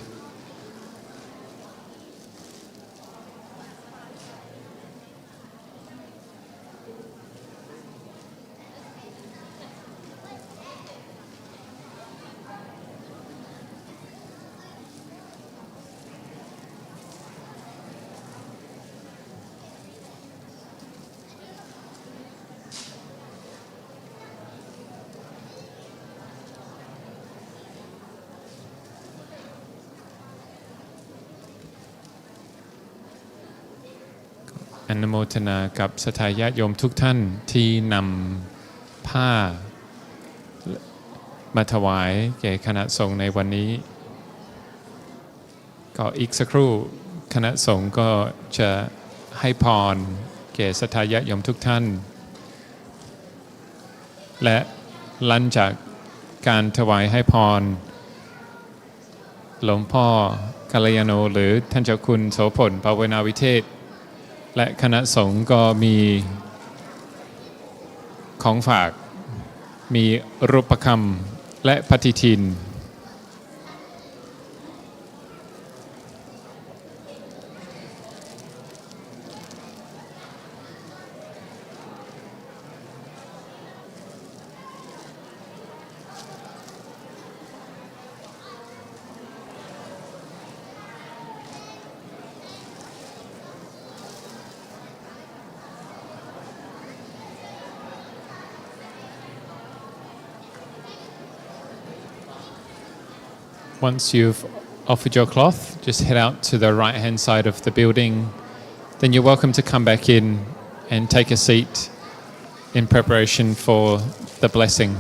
อนุโมทนากับศรัทธาญาติโยมทุกท่านที่นำผ้ามาถวายแก่คณะสงฆ์ในวันนี้ก็อีกสักครู่คณะสงฆ์ก็จะให้พรแก่ศรัทธาญาติโยมทุกท่านและหลังจากการถวายให้พรหลวงพ่อกัลยาโนหรือท่านเจ้าคุณโสพลภาวนาวิเทศและคณะสงฆ์ก็มีของฝากมีรูปคำและปฏิทิน Once you've offered your cloth, just head out to the right-hand side of the building. Then you're welcome to come back in and take a seat in preparation for the blessing.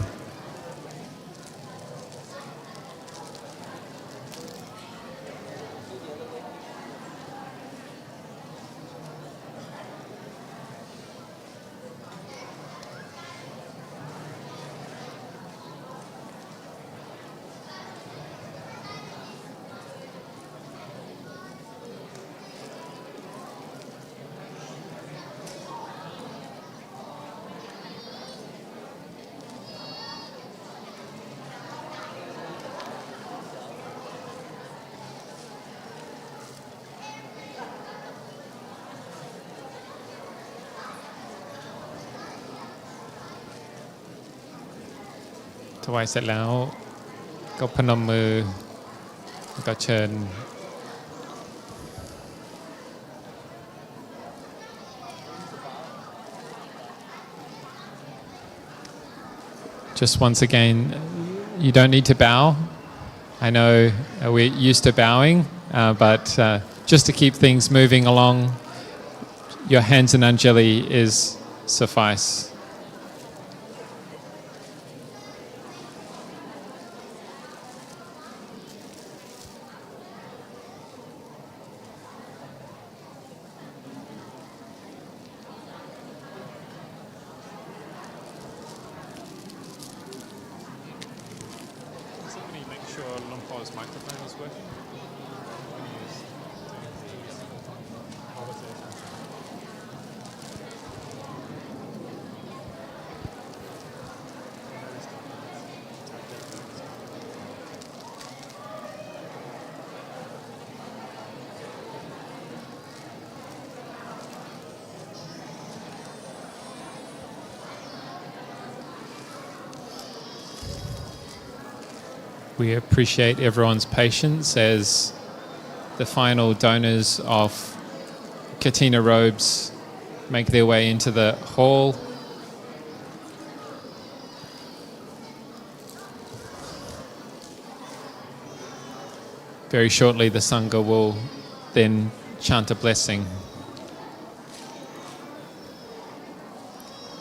ถวายเสร็จแล้วก็พนมมือก็เชิญJust once again, you don't need to bow. I know we're used to bowing, but just to keep things moving along, your hands in Anjali is suffice. Paul's microphone is working. We appreciate everyone's patience as the final donors of Kathina robes make their way into the hall. Very shortly, the Sangha will then chant a blessing.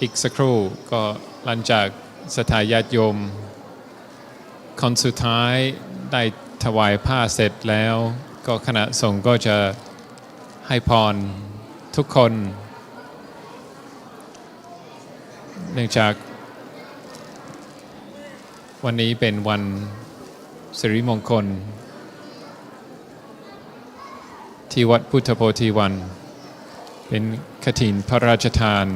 อีกสักครู่ก็หลังจากศรัทธาญาติโยมคนสุดท้ายได้ถวายผ้าเสร็จแล้วก็คณะสงฆ์ก็จะให้พรทุกคนเนื่องจากวันนี้เป็นวันสิริมงคลที่วัดพุทธโพธิวันเป็นกฐินพระราชทาน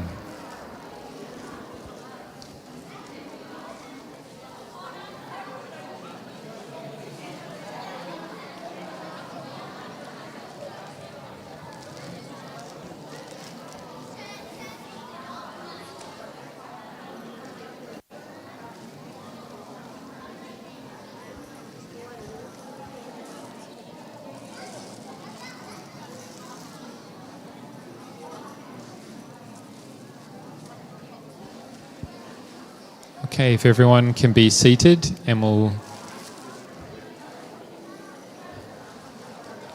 Okay, if everyone can be seated and we'll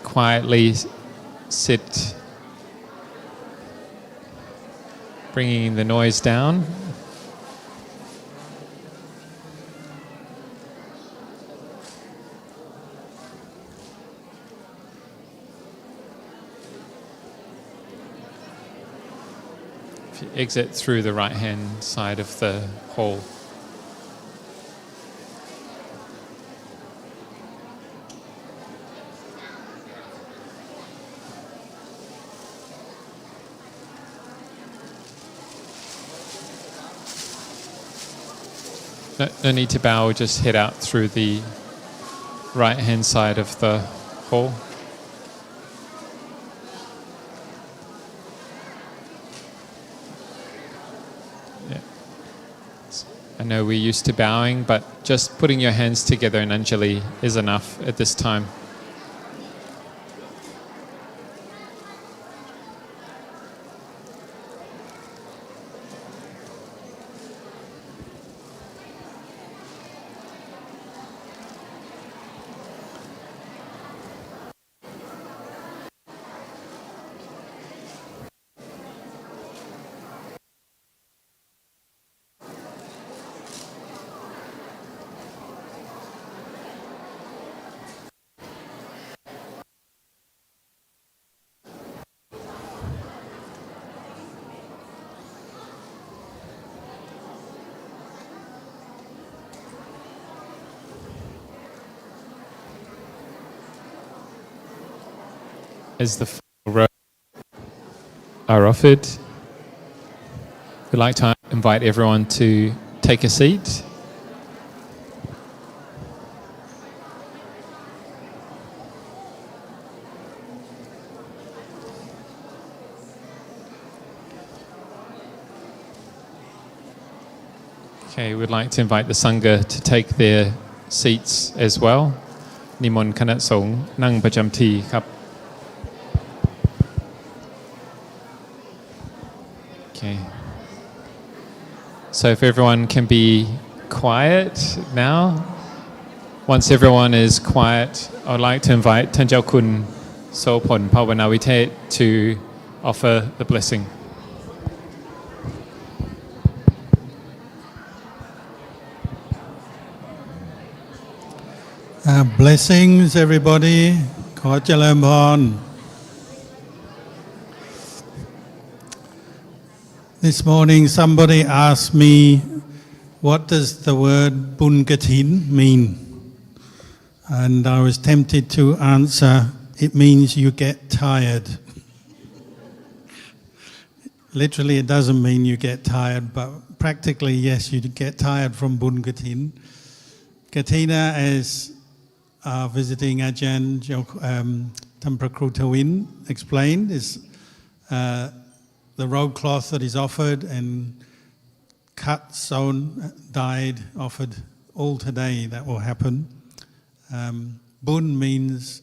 quietly sit, bringing the noise down. If you exit through the right-hand side of the hall. No need to bow, just head out through the right-hand side of the hall. Yeah. I know we're used to bowing, but just putting your hands together in Anjali is enough at this time. As the final row are offered, we'd like to invite everyone to take a seat. Okay, we'd like to invite the Sangha to take their seats as well. นิมนต์คณะสงฆ์นั่งประจำที่ครับ Okay. So if everyone can be quiet now. Once everyone is quiet, I would like to invite ท่านเจ้าคุณโสพลภาวนาวิเทศ to offer the blessing. Blessings everybody ขอเจริญพร This morning somebody asked me what does the word บุญกฐิน mean And I was tempted to answer, it means you get tired. Literally, it doesn't mean you get tired, but practically, yes, you get tired from Bun Katin. Kathina, as our visiting Ajahn Tamprakru explained, is the robe cloth that is offered and cut, sewn, dyed, offered all today. That will happen. Bun means,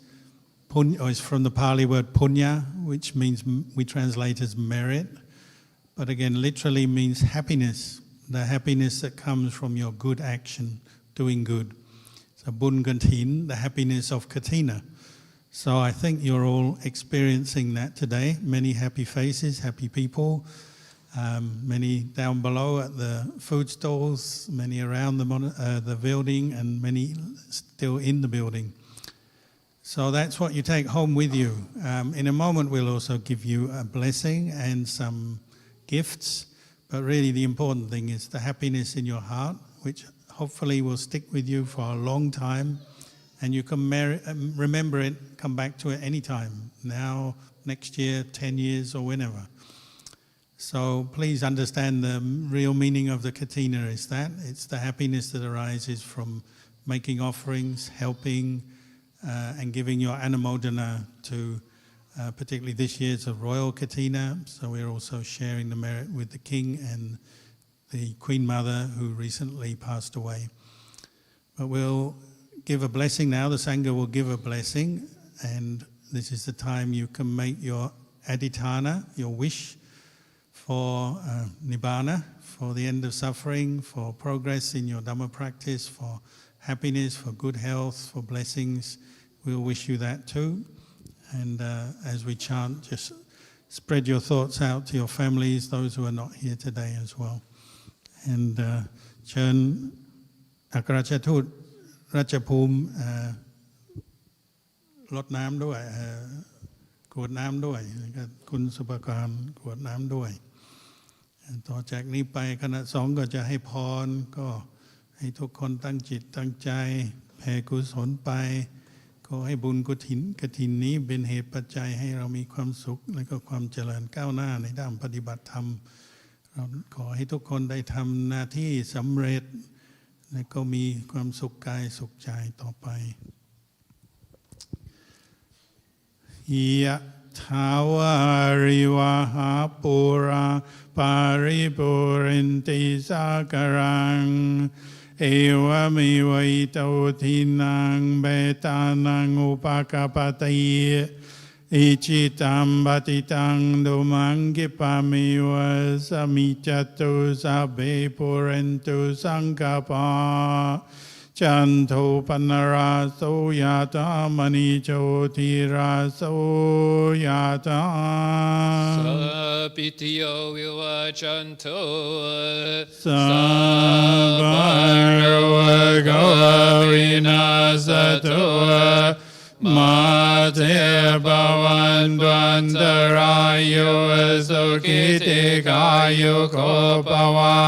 or is from the Pali word punya, which means we translate as merit. But again, literally means happiness, the happiness that comes from your good action, doing good. So Bun Gantin, the happiness of Kathina. So I think you're all experiencing that today. Many happy faces, happy people, many down below at the food stalls, many around the building, and many still in the building. So that's what you take home with you. In a moment, we'll also give you a blessing and some gifts, but really the important thing is the happiness in your heart, which hopefully will stick with you for a long time, and you can remember it, come back to it anytime, now, next year, 10 years, or whenever. So please understand the real meaning of the Kathina is that it's the happiness that arises from making offerings, helping, and giving your anumodana to particularly this year's a royal Kathina, so we're also sharing the merit with the king and the Queen Mother who recently passed away. But we'll give a blessing now. The Sangha will give a blessing, and this is the time you can make your adhitthana, your wish for nibbana, for the end of suffering, for progress in your Dhamma practice, for happiness, for good health, for blessings. We'll wish you that too. And as we chant, just spread your thoughts out to your families, those who are not here today as well. And เชิญอัครราชทูตราชภูมิรดน้ำด้วยกรวดน้ำด้วยคุณสุภการกรวดน้ำด้วยต่อจากนี้ไปคณะสงฆ์ก็จะให้พรก็ให้ทุกคนตั้งจิตตั้งใจแผ่กุศลไปขอให้บุญกฐินนี้เป็นเหตุปัจจัยให้เรามีความสุขและก็ความเจริญก้าวหน้าในด้านปฏิบัติธรรมเราขอให้ทุกคนได้ทำหน้าที่สำเร็จและก็มีความสุขกายสุขใจต่อไปยะถาวาริวหาปุราปาริปุเรนติสากรังเอวเมวัยโตทินังเบตานังอุปกปติอิจิตัมปฏิตังดุมังกิปามิวะสมิจตุสัพเพปุเรนตุสังกปาจันโทปนราโสยตามณีโชติราโสยตาสัพพิติโยวิวัจจันโตสัพพะโรโควินาศตุมาเตภวันตันตรายโยสุขิติกายุโกภวะ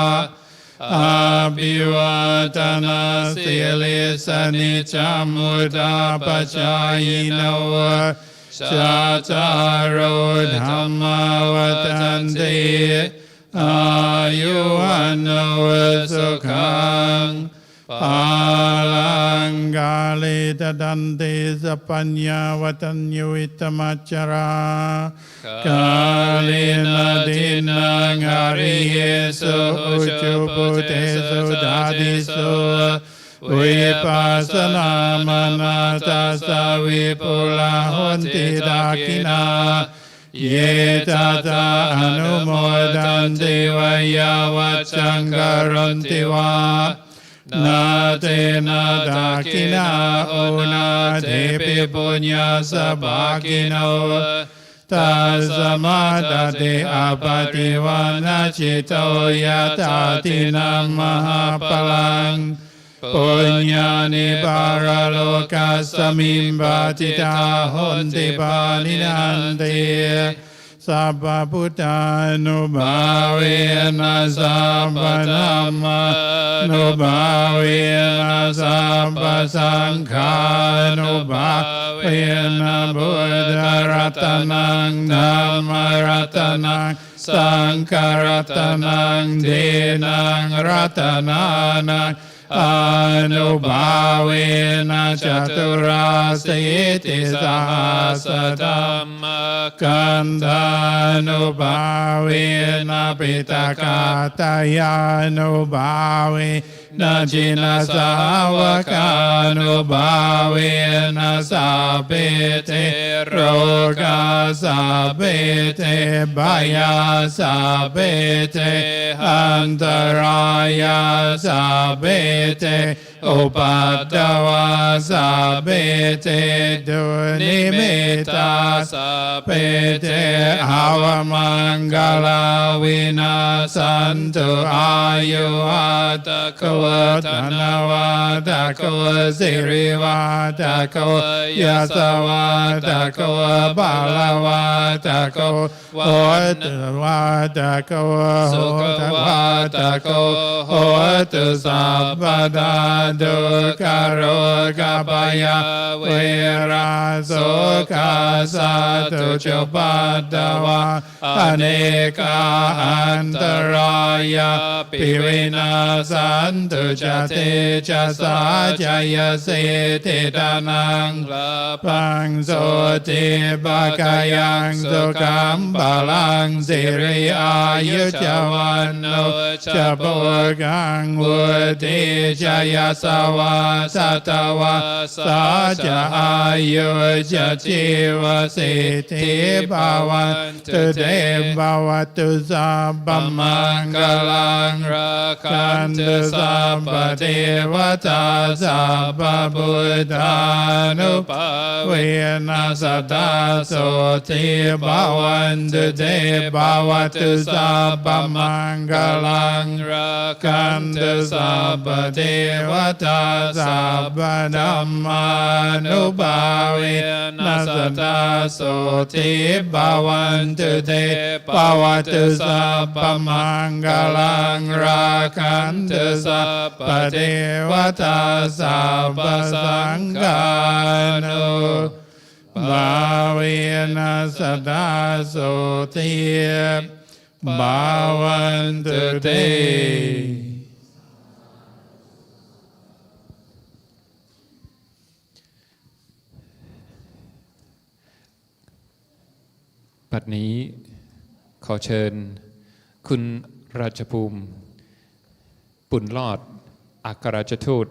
อาภิวาทนาสิลิสนิจัมมุตตาปัจจายโนชัจจารโอธัมมาวัฏันติอายุวันโนสุขังปาลังกาลิตดันติสัพพัญญาวัตัญญูอิตมัจจรากาลินาดินังอริเยสุอุจุปุเตสุดาดิสุวิปัสสนามนาตัสสะวิปุลาหนติดาคินาเยตตาอนุโมดันติวายาวัจจังการันติวานาเตนะดาคินาโอนาเทปิปุญญาสบาคิโนตัสมาตเตอาปติวานาจิตโตยะตาตินัมมหาพลังปุญญานิบาราโลกัสสมิมบาติตาหนติปานินันติ สัพพุทธานุภาเวนะสัพพธัมมานุภาเวนะสัพพสังฆานุภาเวนะพุทธรัตนังธัมมรัตนังสังฆรัตนังเทนังรัตนานังอนุภาเวนะจตุราสีติสาสธัมมกันธานุภาเวนะปิตกาตายานุภาเวนะจินสาวกานุภาเวนะสัพเพเทโรกาสัพเพเทบายาสัพเพเทอันตรายาสัพเพเทอุปัตตวาสัพเพเทดุนิมิตาสัพเพเทอาวมังกลาวินาสันตุอายุวัตโกธนวัตโกสิริวัตโกยัสวัตโกบาลวัตโกวัตวัตโกสุขวัตโกโหตุสัพพดาดุกโรกปายาเวราโสกาสัตุจุปัตตวาอเนกาอันตรายาปิวินาสันตุจเตจะสาจายสิทธิดานังปังโสติปะกายังสุขัมบาลังสิริอายุจวันโนจะโภกังวุติจายสวาสัตวาสาจะอายุจะชีวสิทธิภาวันตุเตภวตุสัพพมังคลังราคันตุสัพพเทวตาสัพพพุทธานุภาเวนะสัตตาโสติภาวันตุเตภวตุสัพพมังคลังราคันตุสัพพเทวตาสัพพธัมมานุภาเวนะสัตตาโสติภาวันตุเตภวตุสัพพมังคลังราคันตุสัพพเทวตาสัพพสังฆานุภาเวนะสัตตาโสติภาวันตุเตบัดนี้ขอเชิญคุณราชภูมิปุ่นลอดอัครราชทูต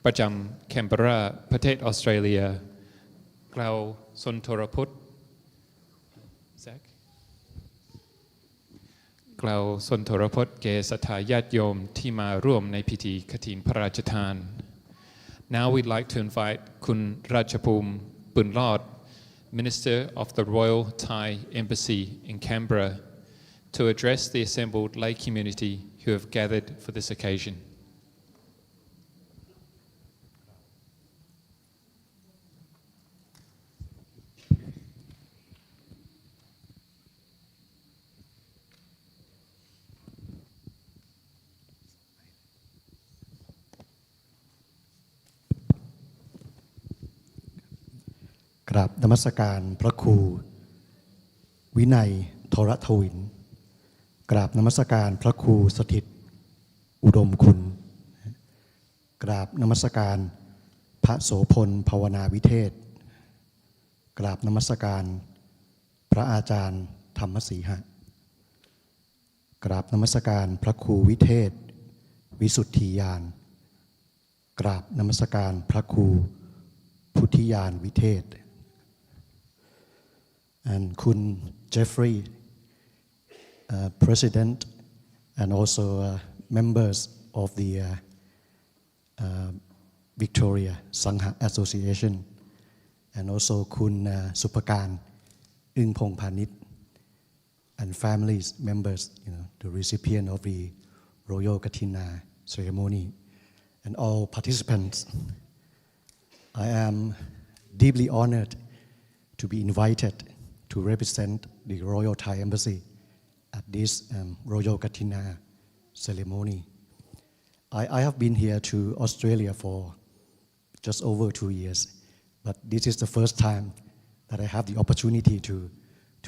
ประจำแคนเบรา ประเทศออสเตรเลียกล่าวสุนทรพจน์กล่าวสุนทรพจน์แก่ศรัทธาญาติโยมที่มาร่วมในพิธีกฐินพระราชทาน Now we'd like to invite คุณราชภูมิปุ่นลอดMinister of the Royal Thai Embassy in Canberra, to address the assembled lay community who have gathered for this occasion. กราบนมัสการพระครูวินัยโทรทวินกราบนมัสการพระครูสถิตอุดมคุณกราบนมัสการพระโสพลภาวนาวิเทศกราบนมัสการพระอาจารย์ธรรมสีหะกราบนมัสการพระครูวิเทศวิสุทธิยานกราบนมัสการพระครูพุทธิยานวิเทศand Kun Jeffrey, President, and also members of the Victoria Sangha Association, and also Kun Supakan Pong Panit, and families, members, the recipient of the Royal Kathina ceremony, and all participants. I am deeply honored to be invited to represent the Royal Thai Embassy at this Royal Kathina ceremony. I have been here to Australia for just over 2 years, but this is the first time that I have the opportunity to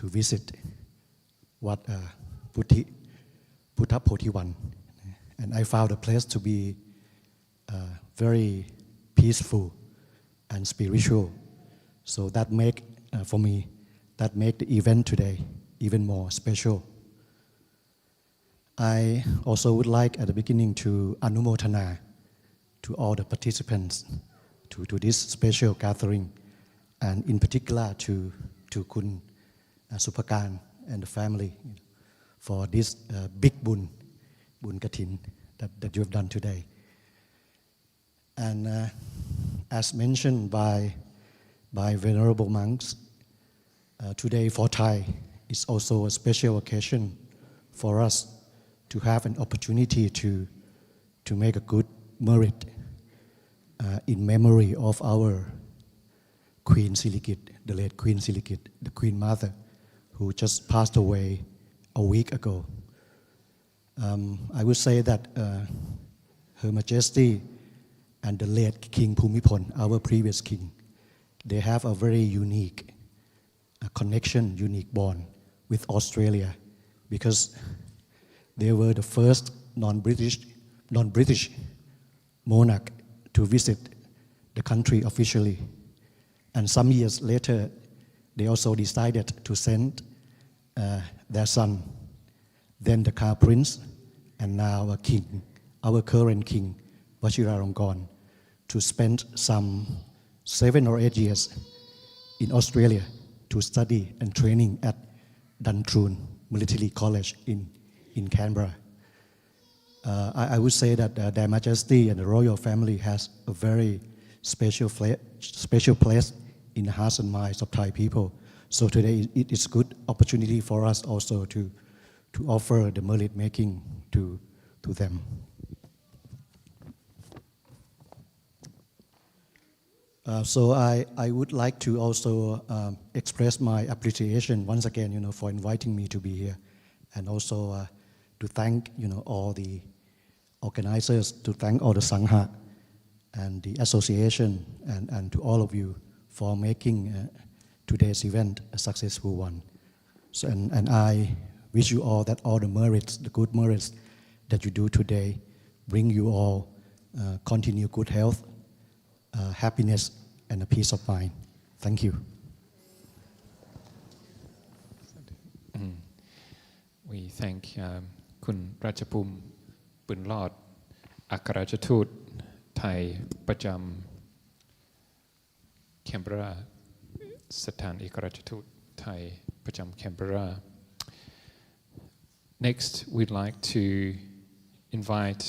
visit what Bodhivana, and I found the place to be very peaceful and spiritual. So that make for me the event today even more special. I also would like at the beginning to anumotana to all the participants to this special gathering, and in particular to Kun Supakan and the family for this big bun Kathin that you have done today. And as mentioned by venerable monks, today for Thai is also a special occasion for us to have an opportunity to make a good merit in memory of our Queen Silikit, the late Queen Silikit, the Queen Mother, who just passed away a week ago. I would say that Her Majesty and the late King Bhumibol, our previous king, they have a very unique connection, unique bond with Australia, because they were the first non-British monarch to visit the country officially. And some years later, they also decided to send their son, then the Crown Prince, and now a king, our current king, Vajiralongkorn, to spend some 7 or 8 years in Australia to study and training at Duntroon Military College in Canberra. I would say that Their Majesty and the royal family has a very special place in the hearts and minds of Thai people. So today it is a good opportunity for us also to offer the merit making to them. So I would like to also express my appreciation once again, for inviting me to be here, and also to thank, all the organizers, to thank all the Sangha and the association, and to all of you for making today's event a successful one. So, and I wish you all that all the merits, the good merits that you do today, bring you all continued good health, happiness, and a peace of mind. Thank you. We thank คุณราชภูมิปืนรอดอัครราชทูตไทยประจำแคนเบราสถานเอกราชทูตไทยประจำแคนเบรา Next, we'd like to invite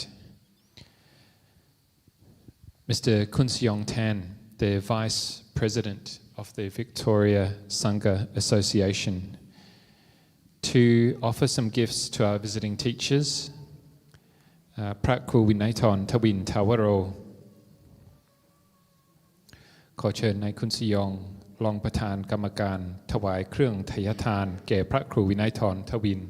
Mr. Kun Seong Tan, the Vice President of the Victoria Sangha Association, to offer some gifts to our visiting teachers. พระครูวินัยธรทวินทาวโรขอเชิญนายคุณสยองรองประธานกรรมการถวายเครื่องไถยทานแก่พระครูวินัยธรทวิน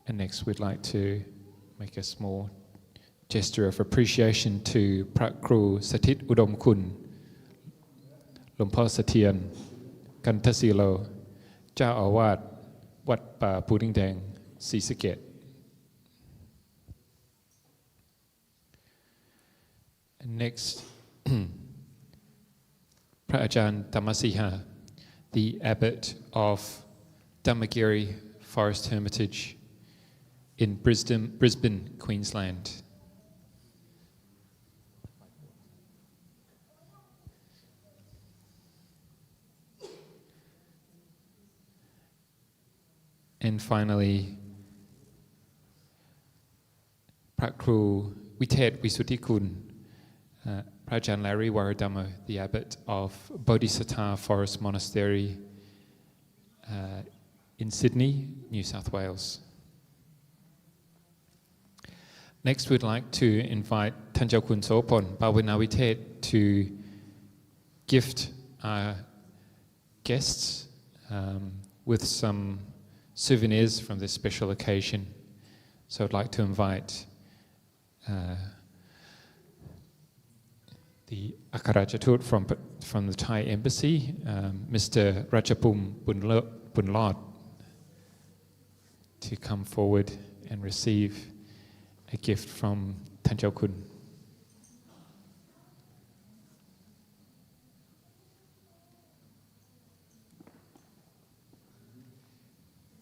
And next we'd like to make a small gesture of appreciation to พระครูสถิตอุดมคุณหลวงพ่อเสถียรกันทศิโลเจ้าอาวาสวัดป่าภูดิงแดงศรีสะเกษ And next พระอาจารย์ธรรมสีหา the abbot of Dhammagiri Forest Hermitage in Brisbane, Queensland. And finally, พระครูวิเทศวิสุทธิคุณ พระอาจารย์ Larry Waradama, the abbot of Bodhisattva Forest Monastery in Sydney, New South Wales. Next, we'd like to invite Tanjau Kun Sopon, Bawinawitet, to gift our guests with some souvenirs from this special occasion. So I'd like to invite the Akarajatut from the Thai Embassy, Mr. Rajapum Bunlot, to come forward and receive a gift from Tanjau Kun.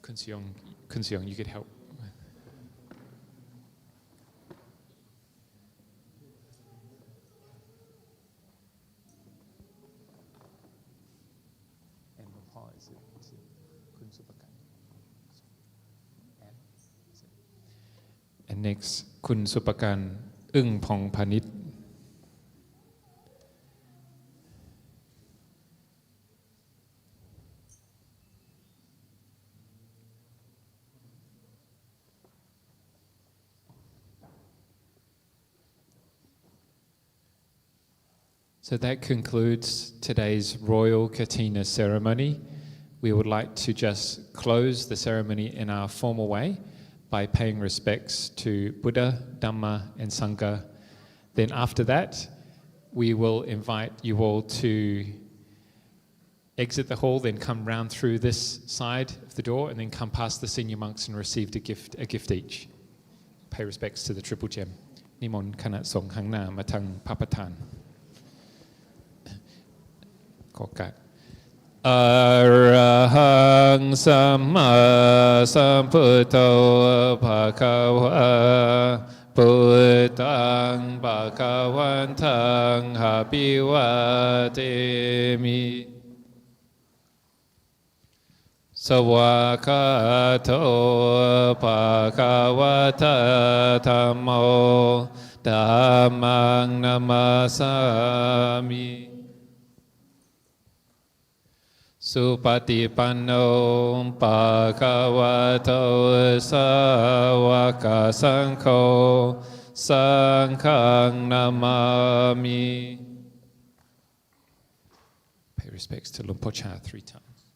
Kun Seong, you could help. And next, Kun Supakan Ung Pong Panit. So that concludes today's Royal Kathina ceremony. We would like to just close the ceremony in our formal way by paying respects to Buddha, Dhamma, and Sangha. Then after that, we will invite you all to exit the hall, then come round through this side of the door, and then come past the senior monks and receive a gift each. Pay respects to the Triple Gem. Nimon Kanat Song Hang Na Matang Papatan. Kokat. Arahang Samma Sambuddho Bhagava Buddhang Bhagavantang Abhiwademi Sawakato Bhagavata Dhammo Dhammang Namasami Supatipanno Bhagavato Sawaka Sangho Sanghang Namami. Pay respects to Lumpur Cha 3 times.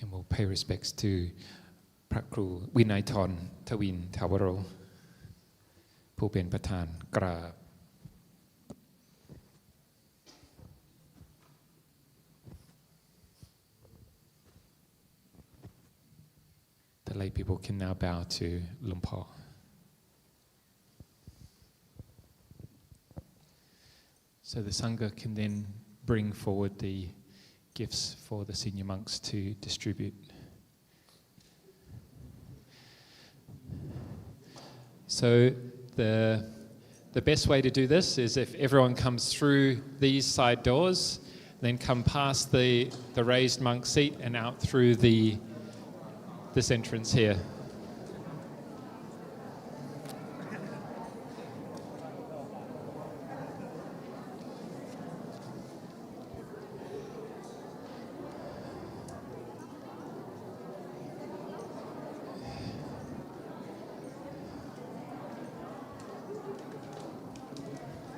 And we'll pay respects to Prakru Vinaython Tawin Tawaro. ผู้เป็นประธานกราบ The lay people can now bow to Lumpur. So the Sangha can then bring forward the gifts for the senior monks to distribute. So the best way to do this is if everyone comes through these side doors, then come past the raised monk seat and out through this entrance here.